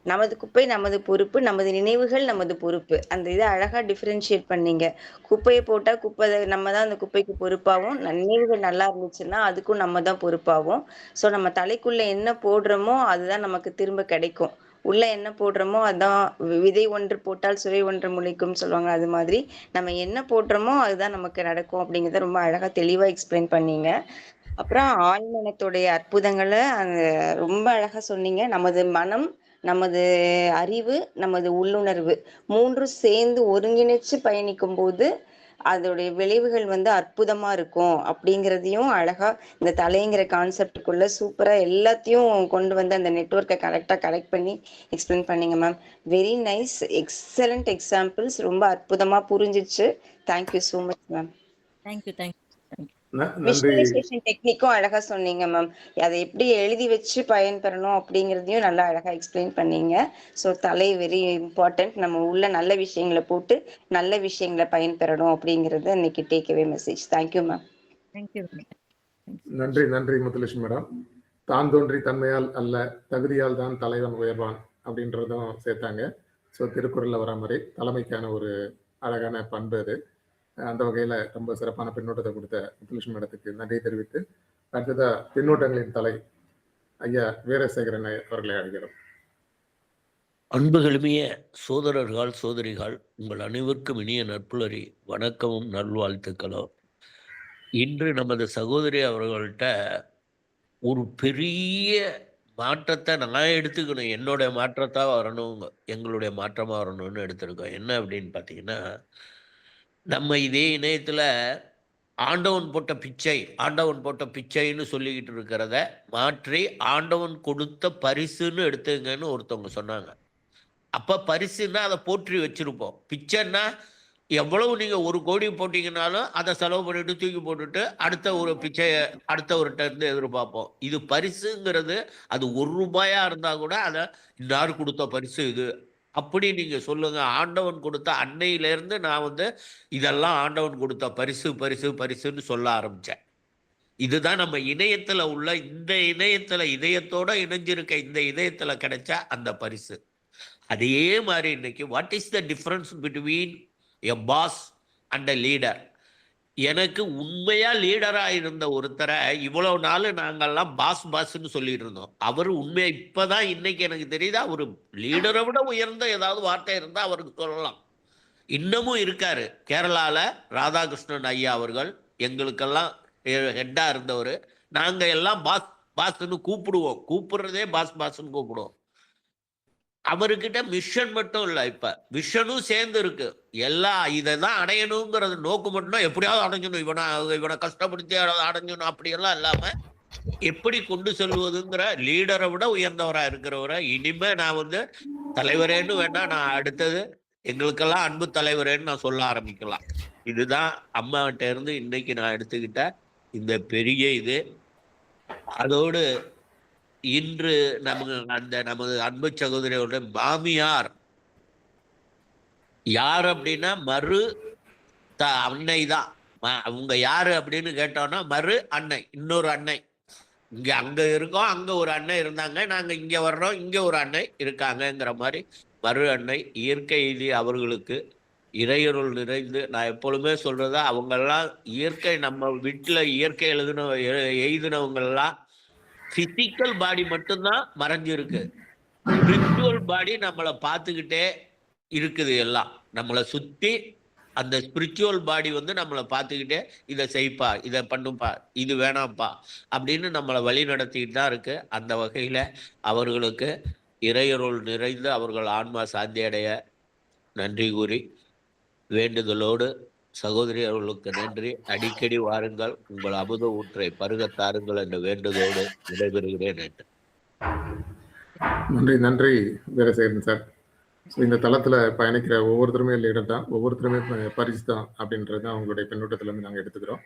நமது குப்பை நமது பொறுப்பு, நமது நினைவுகள் நமது பொறுப்பு. அந்த இதை அழகா டிஃபரன்ஷியேட் பண்ணீங்க. குப்பையை போட்டா குப்பை நம்ம தான் அந்த குப்பைக்கு பொறுப்பாகும். நினைவுகள் நல்லா இருந்துச்சுன்னா அதுக்கும் நம்ம தான் பொறுப்பாகும். ஸோ நம்ம தலைக்குள்ள என்ன போடுறோமோ அதுதான் நமக்கு திரும்ப கிடைக்கும். உள்ள என்ன போடுறோமோ அதான் விதை ஒன்று போட்டால் சுவை ஒன்று முளைக்கும் சொல்லுவாங்க. அது மாதிரி நம்ம என்ன போடுறோமோ அதுதான் நமக்கு நடக்கும் அப்படிங்கிறத ரொம்ப அழகா தெளிவா எக்ஸ்பிளைன் பண்ணீங்க. அப்புறம் ஆழ்மனத்துடைய அற்புதங்களை ரொம்ப அழகா சொன்னீங்க. நமது மனம், நமது அறிவு, நமது உள்ளுணர்வு மூன்றும் சேர்ந்து ஒருங்கிணைச்சு பயணிக்கும் போது அதோடைய விளைவுகள் வந்து அற்புதமா இருக்கும் அப்படிங்கிறதையும் அழகா இந்த தலைங்கிற கான்செப்டுக்குள்ள சூப்பரா எல்லாத்தையும் கொண்டு வந்து அந்த நெட்வொர்க்கை கரெக்ட் பண்ணி எக்ஸ்பிளைன் பண்ணீங்க ma'am. Very nice, excellent examples. ரொம்ப அற்புதமா புரிஞ்சிச்சு. Thank you so much ma'am. Thank you thank you. Visualisation டெக்னிக்கும் அழகா சொன்னீங்க மேம். அதை எப்படி எழுதி வச்சு பயன்பெறணும் அப்படிங்கிறதையும் நல்லா அழகா எக்ஸ்பிளைன் பண்ணீங்க. ஸோ தலை வெரி இம்பார்ட்டன்ட். நம்ம உள்ள நல்ல விஷயங்களை போட்டு நல்ல விஷயங்களை பயன்பெறணும் அப்படிங்கிறது இன்னைக்கு takeaway message. Thank you ma'am. Thank you. நன்றி, நன்றி முத்துலட்சுமி மேடம். தான் தோன்றி தன்மையால் அல்ல, தகுதியால் தான் தலைவன் உயர்வான் அப்படின்றதும் சேர்த்தாங்க. ஸோ திருக்குறளில் வர மாதிரி தலைமைக்கான ஒரு அழகான பண்பு அது. அந்த வகையில் ரொம்ப சிறப்பான பின்னூட்டத்தை கொடுத்த முத்துலட்சுமி மேடத்துக்கு நன்றி தெரிவித்து, அடுத்ததா பின்னூட்டங்களின் தலை ஐயா வீரசேகரன் அவர்களை அழைக்கிறோம். அன்புகளுமிய சோதரர்கள் சோதரிகள், உங்கள் அனைவருக்கும் இனிய நட்புலரி வணக்கமும் நல்வாழ்த்துக்களோ. இன்று நமது சகோதரி அவர்கள்ட்ட ஒரு பெரிய மாற்றத்தை நான் எடுத்துக்கணும். என்னுடைய மாற்றத்தா வரணும், எங்களுடைய மாற்றமா வரணும்னு எடுத்திருக்கோம். என்ன அப்படின்னு பார்த்தீங்கன்னா, நம்ம இதே இணையத்தில் ஆண்டவன் போட்ட பிச்சைன்னு சொல்லிக்கிட்டு இருக்கிறத மாற்றி ஆண்டவன் கொடுத்த பரிசுன்னு எடுத்துங்கன்னு ஒருத்தவங்க சொன்னாங்க. அப்போ பரிசுன்னா அதை போற்றி வச்சிருப்போம். பிச்சைன்னா எவ்வளவு நீங்கள் 1 கோடி போட்டிங்கனாலும் அதை செலவு பண்ணிட்டு தூக்கி போட்டுட்டு அடுத்த ஒரு பிச்சையை அடுத்தவர்கிட்ட இருந்து எதிர்பார்ப்போம். இது பரிசுங்கிறது அது 1 ரூபாயா இருந்தால் கூட அதை இன்னார் கொடுத்த பரிசு இது அப்படி நீங்கள் சொல்லுங்கள். ஆண்டவன் கொடுத்த அன்னையிலேருந்து நான் வந்து இதெல்லாம் ஆண்டவன் கொடுத்த பரிசுன்னு சொல்ல ஆரம்பித்தேன். இதுதான் நம்ம இணையத்தில் உள்ள இந்த இணையத்தில் இதயத்தோடு இணைஞ்சிருக்க இந்த இதயத்தில் கிடைச்ச அந்த பரிசு. அதே மாதிரி இன்னைக்கு what is the difference between a boss and a leader? எனக்கு உண்மையா லீடரா இருந்த ஒருத்தரை இவ்வளவு நாள் நாங்கள்லாம் பாஸ்ன்னு சொல்லிட்டு இருந்தோம். அவர் உண்மையா இப்பதான் இன்னைக்கு எனக்கு தெரியுதா, ஒரு லீடரை விட உயர்ந்த ஏதாவது வார்த்தை இருந்தா அவருக்கு சொல்லலாம். இன்னமும் இருக்காரு. கேரளால ராதாகிருஷ்ணன் ஐயா அவர்கள் எங்களுக்கெல்லாம் ஹெட்டா இருந்தவர். நாங்க எல்லாம் பாஸ்ன்னு கூப்பிடுவோம். கூப்பிடுறதே பாஸ்ன்னு கூப்பிடுவோம். அவர்கிட்ட மிஷன் மட்டும் இல்லை, இப்ப விஷனும் சேர்ந்து இருக்கு. எல்லாம் இதை தான் அடையணுங்கிறது நோக்கு மட்டும்தான். எப்படியாவது அடைஞ்சணும், இவனை கஷ்டப்படுத்தி அடைஞ்சணும் அப்படியெல்லாம் இல்லாம எப்படி கொண்டு செல்வதுங்கிற லீடரை விட உயர்ந்தவரா இருக்கிறவரை இனிமே நான் வந்து தலைவரேன்னு வேண்டாம், நான் அடுத்தது எங்களுக்கெல்லாம் அன்பு தலைவரேன்னு நான் சொல்ல ஆரம்பிக்கலாம். இதுதான் அம்மாகிட்ட இருந்து இன்னைக்கு நான் எடுத்துக்கிட்ட இந்த பெரிய இது. அதோடு இன்று நமது அன்பு சகோதரியோட மாமியார் யார் அப்படின்னா அன்னை தான். அவங்க யாரு அப்படின்னு கேட்டோம்னா மறு அன்னை, இன்னொரு அன்னை. அங்க இருக்கோம், அங்க ஒரு அன்னை இருந்தாங்க, நாங்க இங்க வர்றோம், இங்க ஒரு அன்னை இருக்காங்கங்கிற மாதிரி மறு அன்னை. இயற்கை எய்தி அவர்களுக்கு இறையருள் நிறைந்து, நான் எப்பொழுதுமே சொல்றதா, அவங்கெல்லாம் இயற்கை நம்ம வீட்டுல இயற்கை எய்தினவங்கெல்லாம் பிசிக்கல் பாடி மட்டும்தான் மறைஞ்சு இருக்கு. ஸ்பிரிச்சுவல் பாடி நம்மளை பார்த்துக்கிட்டே இருக்குது. எல்லாம் நம்மளை சுத்தி அந்த ஸ்பிரிச்சுவல் பாடி வந்து நம்மளை பார்த்துக்கிட்டே இதை செய்ப்பா, இதை பண்ணுப்பா, இது வேணாம்ப்பா அப்படின்னு நம்மளை வழி நடத்திக்கிட்டு தான் இருக்கு. அந்த வகையில் அவர்களுக்கு இறையருள் நிறைந்து அவர்கள் ஆன்மா சாந்தி அடைய நன்றி கூறி வேண்டுதலோடு சகோதரி அவர்களுக்கு நன்றி. அடிக்கடி வாருங்கள், உங்கள் அமுத ஊற்றை பருகத் தாருங்கள் என்ற வேண்டுதலோடு விடைபெறுகிறேன். நன்றி. நன்றி நன்றி வீரசேகரன் சார். ஸோ இந்த தளத்தில் பயணிக்கிற ஒவ்வொருத்தருமே லீடர் தான், ஒவ்வொருத்தருமே பரிசு தான் அப்படின்றது தான் அவங்களுடைய பின்னோட்டத்திலேருந்து நாங்கள் எடுத்துக்கிறோம்.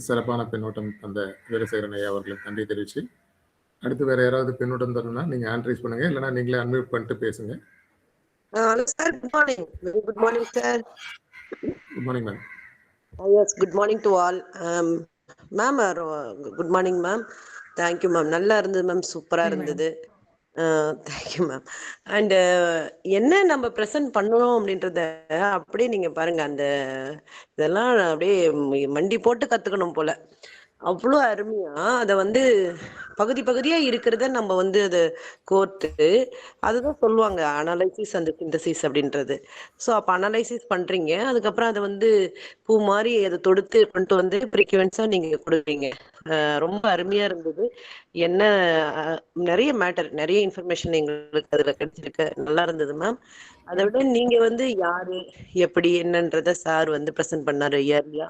சிறப்பான பின்னோட்டம் தந்த வீரசேகரன் ஐயா அவர்களுக்கு நன்றி தெரிவிச்சு, அடுத்து வேற யாராவது பின்னோட்டம் தரணும்னா நீங்கள் ஹேண்ட் ரைஸ் பண்ணுங்க, இல்லைனா நீங்களே அன்மியூட் பண்ணிட்டு பேசுங்க. Hello sir, good morning. Very good morning sir. Good morning ma'am. Yes, good morning to all. Ma'am, good morning ma'am. Thank you ma'am. நல்லா இருந்தது மேம், சூப்பரா இருந்தது. Thank you ma'am. அண்ட் என்ன நம்ம ப்ரெசென்ட் பண்ணணும் அப்படின்றத அப்படியே நீங்க பாருங்க, அந்த இதெல்லாம் அப்படியே மண்டி போட்டு கத்துக்கணும் போல. அவ்வளோ அருமையா அதை வந்து பகுதி பகுதியா இருக்கிறத நம்ம வந்து அதை கோர்த்து, அதுதான் சொல்லுவாங்க அனலைசிஸ் அண்ட் சிந்தசிஸ் அப்படின்றது. ஸோ அப்போ அனலைசிஸ் பண்றீங்க, அதுக்கப்புறம் அதை வந்து பூ மாதிரி அதை தொடுத்து கொண்டு வந்து ப்ரிக்வென்ஸா நீங்க கொடுப்பீங்க. ரொம்ப அருமையா இருந்தது. என்ன நிறைய மேட்டர், நிறைய இன்ஃபர்மேஷன் எங்களுக்கு அதுல கிடைச்சிருக்கு. நல்லா இருந்தது மேம். அதை விட நீங்க வந்து யாரு எப்படி என்னன்றத சார் வந்து ப்ரெசென்ட் பண்ணாரு இயர்லியா.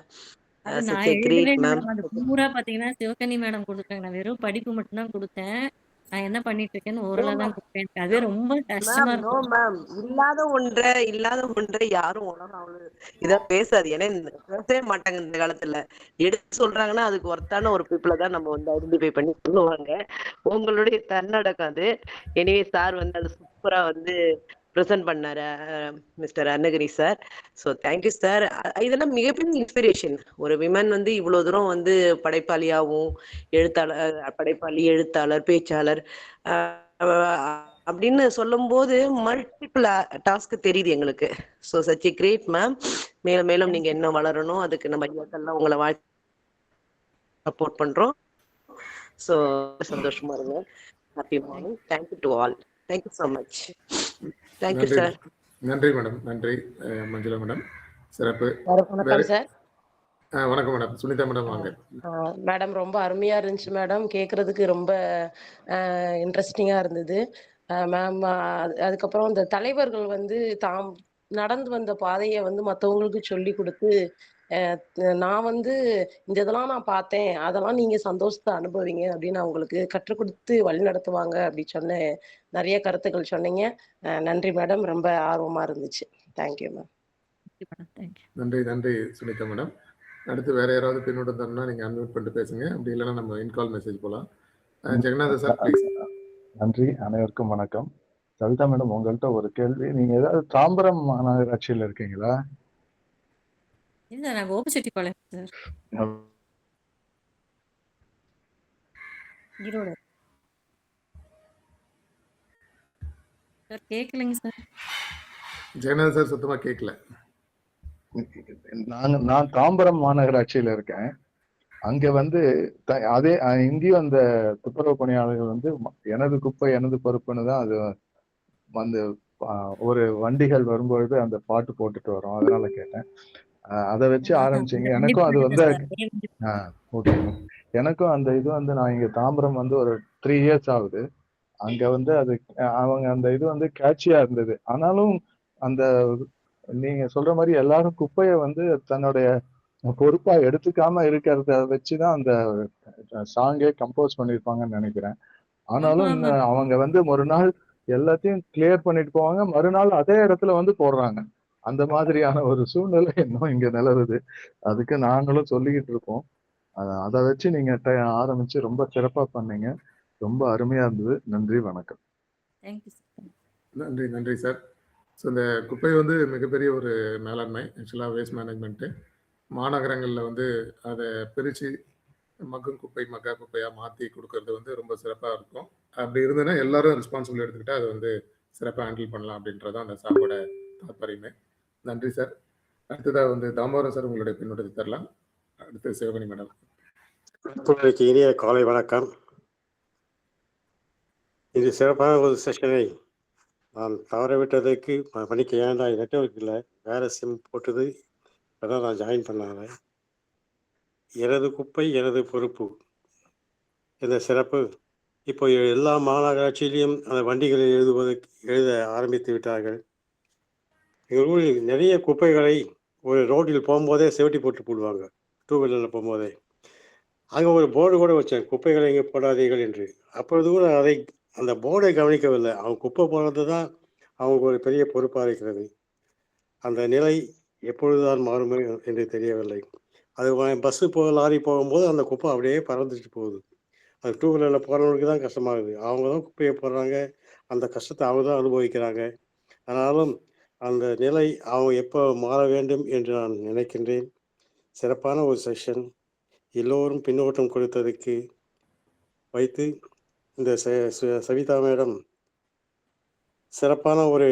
அது நான் எழுதவே இல்லை மேம். அது பூரா பாத்தீங்கன்னா சிவகனி மேடம் கொடுத்தாங்க. நான் வெறும் படிப்பு மட்டும்தான் கொடுத்தேன். நான் என்ன பண்ணிட்டு இருக்கேன்னு ஓரளா தான் கொடுப்பேன். அதுவே ரொம்ப கஷ்டமா நோ இருக்கும். மேம், இல்லாத ஒன்றை யாரும் உலகம் அவ்வளவு இதா பேசாது. ஏன்னா பேசவே மாட்டாங்க இந்த காலத்துல. எடுத்து சொல்றாங்கன்னா அதுக்கு ஒர்த்தான ஒரு பீப்புளை தான் நம்ம வந்து ஐடென்டிஃபை பண்ணி சொல்லுவாங்க. உங்களுடைய தன்னடக்கம் அது. எனிவே சார் வந்து அது சூப்பரா வந்து ப்ரெசென்ட் பண்ணாரு mister Annagiri sir. So thank you sir. இதெல்லாம் மிகப்பெரிய இன்ஸ்பிரேஷன். ஒரு விமன் வந்து இவ்வளவு தூரம் வந்து படைப்பாளியாகவும், படைப்பாளி, எழுத்தாளர், பேச்சாளர் அப்படின்னு சொல்லும் போது மல்டிபிள் டாஸ்க் தெரியுது எங்களுக்கு. So such a great ma'am. மேலும் மேலும் நீங்க என்ன வளரணும், அதுக்கு நம்ம ஐயாக்கெல்லாம் உங்களை சப்போர்ட் பண்றோம். ஸோ சந்தோஷமா இருங்க. Happy morning. Thank you to all. Thank you so much. Thank you sir. நன்றி மேடம். நன்றி மஞ்சுளா மேடம். சிறப்பு. வணக்கம் சார். வணக்கம் மேடம். சுனிதா மேடம் வாங்க. மேடம் ரொம்ப அருமையா இருந்துச்சு மேடம், கேட்கறதுக்கு ரொம்ப இன்ட்ரெஸ்டிங்கா இருந்தது மேம். அதுக்கப்புறம் இந்த தலைவர்கள் வந்து தாம் நடந்து வந்த பாதையை வந்து மற்றவங்களுக்கு சொல்லி கொடுத்து, நான் வந்து இந்த இதெல்லாம் நான் பார்த்தேன், அதெல்லாம் நீங்க சந்தோஷத்தை அனுபவிங்க அப்படின்னு அவங்களுக்கு கற்றுக் கொடுத்து வழி நடத்துவாங்க அப்படி சொன்ன நிறைய கருத்துக்கள் சொன்னீங்க. நன்றி மேடம், ரொம்ப ஆர்வமா இருந்துச்சு. Thank you ma'am. நன்றி நன்றி சுனிதா மேடம். அடுத்து வேற யாராவது பின்னோட்டம் தரணும்னா நீங்க அன்மியூட் பண்ணிட்டு பேசுங்க, அப்படி இல்லைன்னா நம்ம இன்கால் மெசேஜ் போகலாம். Jagannatha sir please. நன்றி, அனைவருக்கும் வணக்கம். சவிதா மேடம், உங்கள்கிட்ட ஒரு கேள்வி. நீங்க ஏதாவது தாம்பரம் மாநகராட்சியில் இருக்கீங்களா? இல்ல, நான் கோபிச்செட்டிப்பாளையம் சார், ஈரோடு சார். கேட்கலைங்க சார். ஜெகநாத சார் சுத்தமா கேட்கல. நான் தாம்பரம் மாநகராட்சியில இருக்கேன். அங்க வந்து அதே இங்கேயும் அந்த துப்புரவு பணியாளர்கள் வந்து எனது குப்பை எனது பொறுப்புன்னு தான் அது வந்து ஒரு வண்டிகள் வரும்பொழுது அந்த பாட்டு போட்டுட்டு வரோம். அதனால கேட்டேன். அதை வச்சு ஆரம்பிச்சீங்க. எனக்கும் அது வந்து ஓகே, எனக்கும் அந்த இது வந்து நான் இங்க தாம்பரம் வந்து ஒரு 3 years ஆகுது. அங்க வந்து அது அவங்க அந்த இது வந்து கேட்சியா இருந்தது. ஆனாலும் அந்த நீங்க சொல்ற மாதிரி எல்லாரும் குப்பையை வந்து தன்னுடைய பொறுப்பா எடுத்துக்காம இருக்கிறத வச்சுதான் அந்த சாங்கே கம்போஸ் பண்ணிருப்பாங்கன்னு நினைக்கிறேன். ஆனாலும் அவங்க வந்து ஒரு நாள் எல்லாத்தையும் கிளியர் பண்ணிட்டு போவாங்க, மறுநாள் அதே இடத்துல வந்து போடுறாங்க. அந்த மாதிரியான ஒரு சூழ்நிலை இன்னும் இங்க நிலவுது. அதுக்கு நாங்களும் சொல்லிக்கிட்டு இருக்கோம். அதை வச்சு நீங்க ஆரம்பிச்சு ரொம்ப சிறப்பா பண்ணீங்க. ரொம்ப அருமையா இருந்தது. நன்றி, வணக்கம். நன்றி நன்றி சார். ஸோ இந்த குப்பை வந்து மிகப்பெரிய ஒரு மேலாண்மை. ஆக்சுவலாக வேஸ்ட் மேனேஜ்மெண்ட்டு மாநகரங்களில் வந்து அதை பிரித்து மக்கும் குப்பை மக்கா குப்பையாக மாற்றி கொடுக்கறது வந்து ரொம்ப சிறப்பாக இருக்கும். அப்படி இருந்ததுன்னா எல்லாரும் ரெஸ்பான்சிபிள் எடுத்துக்கிட்டா அதை வந்து சிறப்பாக ஹேண்டில் பண்ணலாம் அப்படின்றதான் அந்த சார்போட தாற்பயமே. நன்றி சார். அடுத்ததாக வந்து தாமோதரன் சார் உங்களுடைய பின்னோட்டத்தை தரலாம். அடுத்து சிவகனி மேடம். இனிய காலை வணக்கம். இது சிறப்பான ஒரு செஷனை நான் தவறவிட்டதுக்கு மன்னிக்க. ஏன்டா நெட்வொர்க் இல்லை, வேற சிம் போட்டது அதான் நான் ஜாயின் பண்ணாங்க. எனது குப்பை எனது பொறுப்பு என்ற சிறப்பு இப்போ எல்லா மாநகராட்சியிலையும் அந்த வண்டிகளில் எழுத ஆரம்பித்து விட்டார்கள். எங்கள் ஊரில் நிறைய குப்பைகளை ஒரு ரோட்டில் போகும்போதே செவட்டி போட்டு போடுவாங்க, 2 வீலரில் போகும்போதே. அங்கே ஒரு போர்டு கூட வச்சேன், குப்பைகளை இங்கே போடாதீர்கள் என்று. அப்பொழுது கூட அந்த போர்டை கவனிக்கவில்லை. அவங்க குப்பை போடுறது தான் அவங்களுக்கு ஒரு பெரிய பொறுப்பாக இருக்கிறது. அந்த நிலை எப்பொழுதுதான் மாறும் என்று தெரியவில்லை. அது பஸ்ஸு லாரி போகும்போது அந்த குப்பை அப்படியே பறந்துட்டு போகுது. அது 2 வீலரில் போகிறவங்களுக்கு தான் கஷ்டமாகுது. அவங்க தான் குப்பையை போடுறாங்க, அந்த கஷ்டத்தை அவங்க தான் அனுபவிக்கிறாங்க. ஆனாலும் அந்த நிலை அவங்க எப்போ மாற வேண்டும் என்று நான் நினைக்கின்றேன். சிறப்பான ஒரு செஷன், எல்லோரும் பின்னோட்டம் கொடுத்ததுக்கு வைத்து இந்த சவிதா மேடம் சிறப்பான ஒரு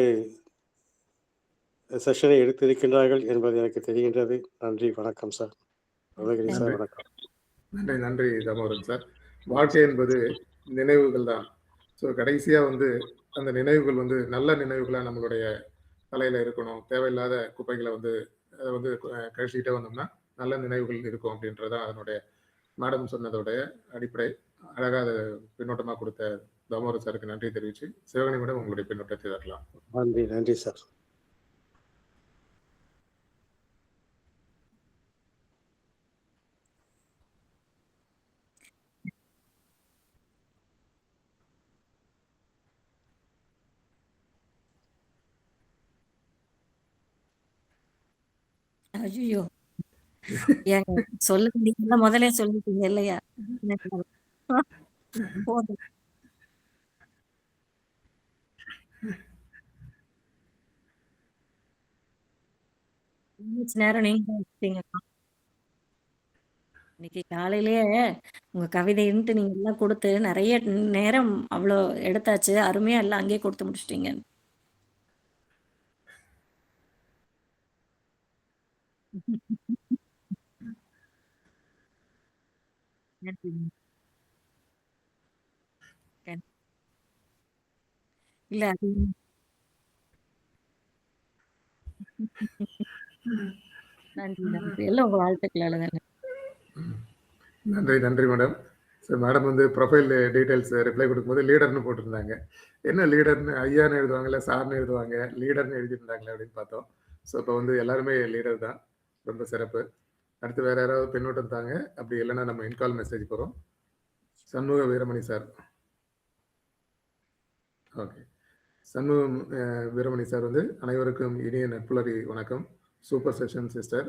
செஷனை எடுத்திருக்கின்றார்கள் என்பது எனக்கு தெரிகின்றது. நன்றி, வணக்கம் சார். உதயகிரி சார், வணக்கம். நன்றி நன்றி தாமோதரன் சார். வாழ்க்கை என்பது நினைவுகள் தான். ஸோ கடைசியாக வந்து அந்த நினைவுகள் வந்து நல்ல நினைவுகளாக நம்மளுடைய தலையில் இருக்கணும். தேவையில்லாத குப்பைகளை வந்து அதை வந்து கழிச்சிக்கிட்டே வந்தோம்னா நல்ல நினைவுகள் இருக்கும் அப்படின்றதான் அதனுடைய மேடம் சொன்னதோடைய அடிப்படை. அழகாக அதை பின்னோட்டமாக கொடுத்த தாமோதரன் சாருக்கு நன்றி தெரிவித்து சிவகணி மேடம் உங்களுடைய பின்னோட்டத்தை தரலாம். நன்றி, நன்றி சார். ஐயோ ஏங்க சொல்லுங்க, முதல்ல சொல்லிட்டீங்க இல்லையா? போதும். நேரம் நீங்க வச்சிட்டீங்கக்கா. இன்னைக்கு காலையிலேயே உங்க கவிதைன்ட்டு நீங்க எல்லாம் கொடுத்து நிறைய நேரம் அவ்வளோ எடுத்தாச்சு. அருமையா எல்லாம் அங்கேயே கொடுத்து முடிச்சிட்டீங்க. இல்ல அது நன்றி நன்றி. எல்லாம் உங்க வாழ்த்துக்களால தானே. நன்றி நன்றி மேடம். ஸோ மேடம் வந்து ப்ரொஃபைல் டீட்டெயில்ஸ் ரிப்ளை கொடுக்கும்போது லீடர்னு போட்டிருந்தாங்க. என்ன லீடர்னு ஐயான்னு எழுதுவாங்க, இல்லை சார்னு எழுதுவாங்க, லீடர்னு எழுதியிருந்தாங்களே அப்படின்னு பார்த்தோம். ஸோ இப்போ வந்து எல்லாருமே லீடர் தான். ரொம்ப சிறப்பு. அடுத்து வேற யாராவது பின்னோட்டம் தாங்க. அப்படி இல்லைன்னா நம்ம இன்கால் மெசேஜ் போகிறோம். Shanmuga Veeramani sir. Okay. Shanmugam Veeramani sir வந்து அனைவருக்கும் இனிய நட்புலரி வணக்கம். Super session sister.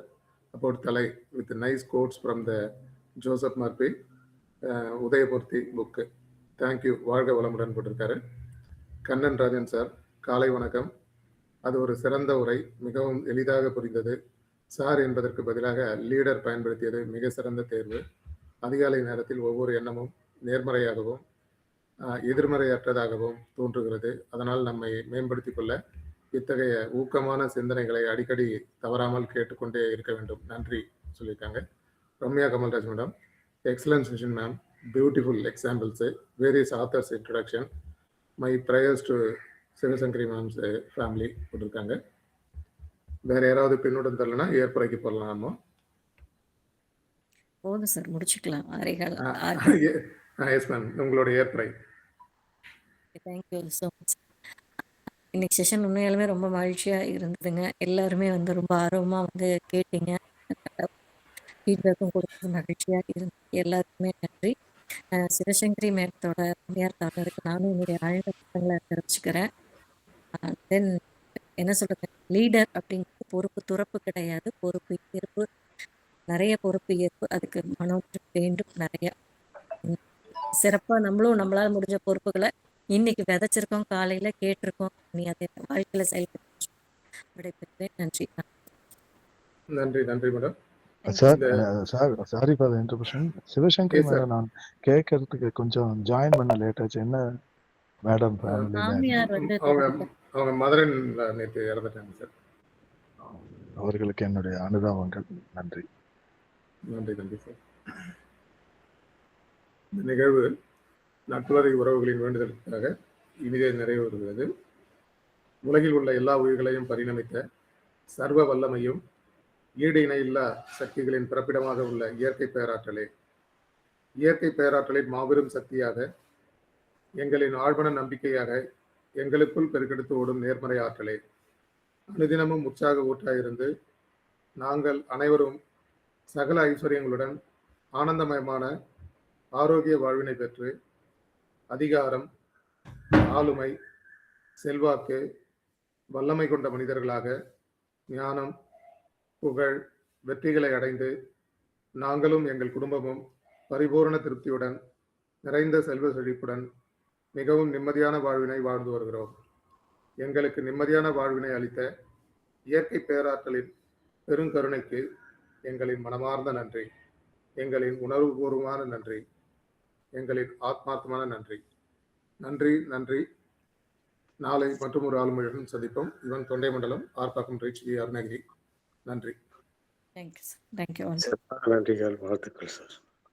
அபவுட் தலை with nice quotes from the Joseph Murphy Udhayamoorthy book. Thank you, வாழ்க வளமுடன் போட்டிருக்காரு. கண்ணன் ராஜன் சார், காலை வணக்கம். அது ஒரு சிறந்த உரை, மிகவும் எளிதாக புரிந்தது. சார் என்பதற்கு பதிலாக லீடர் பயன்படுத்தியது மிக சிறந்த தேர்வு. அதிகாலை நேரத்தில் ஒவ்வொரு எண்ணமும் நேர்மறையாகவும் எதிர்மறையற்றதாகவும் தோன்றுகிறது. அதனால் நம்மை மேம்படுத்திக் கொள்ள இத்தகைய ஊக்கமான சிந்தனைகளை அடிக்கடி தவறாமல் கேட்டுக்கொண்டே இருக்க வேண்டும். நன்றி சொல்லியிருக்காங்க. Ramya Kamalraj madam, excellent session ma'am, beautiful examples, various authors introduction, my prayers to Sivasankari mams family போட்டிருக்காங்க. வேற யாராவது பின்னோட்டம் தரலன்னா ஏற்புரைக்கு போடலாம். நம்ம போதும் சார், முடிச்சுக்கலாம். எஸ் மேம், உங்களோட ஏற்புரை. Thank you so much. இன்னைக்கு செஷன் உண்மையாலுமே ரொம்ப மகிழ்ச்சியாக இருந்ததுங்க. எல்லாருமே வந்து ரொம்ப ஆர்வமாக வந்து கேட்டீங்க. ஃபீட்பேக்கும் கொடுத்தது மகிழ்ச்சியாக இருந்தது. எல்லாருக்குமே நன்றி. சிவசங்கரி மேடத்தோட அம்மையார் தாளருக்கு நானும் என்னுடைய ஆழ்ந்த புத்தகங்களை தெரிவிச்சுக்கிறேன். தென் என்ன சொல்றது, லீடர் அப்படிங்கிறது பொறுப்பு துறப்பு கிடையாது, பொறுப்பு ஏற்பு. நிறைய பொறுப்பு ஏற்பு, அதுக்கு மனம் வேண்டும் நிறைய. சிறப்பாக நம்மளும் நம்மளால் முடிஞ்ச பொறுப்புகளை இன்னைக்கு விதைச்சிருக்கோம், காலையில கேட்டிருக்கோம். நீ அதை வாழ்க்கையில செயல்படுத்துவேன். நன்றி நன்றி நன்றி madam. Sir sorry for the interruption. Sivasankari madam நான் கேட்கறதுக்கு கொஞ்சம் ஜாயின் பண்ண லேட் ஆச்சு. என்ன மேடம் மாமியார் வந்து அவங்க மதுரன் நேற்று இறந்துட்டாங்க சார். அவர்களுக்கு என்னுடைய அனுதாபங்கள். நன்றி நன்றி நன்றி சார். இந்த நிகழ்வு நட்புலரி உறவுகளின் வேண்டுதலுக்காக இனிதே நிறைவேறுகிறது. உலகில் உள்ள எல்லா உயிர்களையும் பரிணமித்த சர்வ வல்லமையும் ஈடு இணையில்லா சக்திகளின் பிறப்பிடமாக உள்ள இயற்கை பேராற்றலே, இயற்கை பேராற்றலின் மாபெரும் சக்தியாக, எங்களின் ஆழ்மன நம்பிக்கையாக, எங்களுக்குள் பெருக்கெடுத்து ஓடும் நேர்மறை ஆற்றலே, அனுதினமும் உற்சாக ஊற்றாயிருந்து நாங்கள் அனைவரும் சகல ஐஸ்வர்யங்களுடன் ஆனந்தமயமான ஆரோக்கிய வாழ்வினை பெற்று அதிகாரம், ஆளுமை, செல்வாக்கு, வல்லமை கொண்ட மனிதர்களாக ஞானம், புகழ், வெற்றிகளை அடைந்து நாங்களும் எங்கள் குடும்பமும் பரிபூரண திருப்தியுடன் நிறைந்த செல்வ செழிப்புடன் மிகவும் நிம்மதியான வாழ்வினை வாழ்ந்து வருகிறோம். எங்களுக்கு நிம்மதியான வாழ்வினை அளித்த இயற்கை பேராற்றலின் பெருங்கருணைக்கு எங்களின் மனமார்ந்த நன்றி, எங்களின் உணர்வுபூர்வமான நன்றி, எங்களின் ஆத்மார்த்தமான நன்றி. நன்றி நன்றி. நாளை மற்றும் ஒரு ஆளுமையுடன் சந்திப்போம். இவன் தொண்டை மண்டலம், ஆர்ப்பாக்கம் ரீச் அருணகிரி. நன்றி. Thank you sir. தேங்க்யூ. நன்றிகள், வாழ்த்துக்கள் சார்.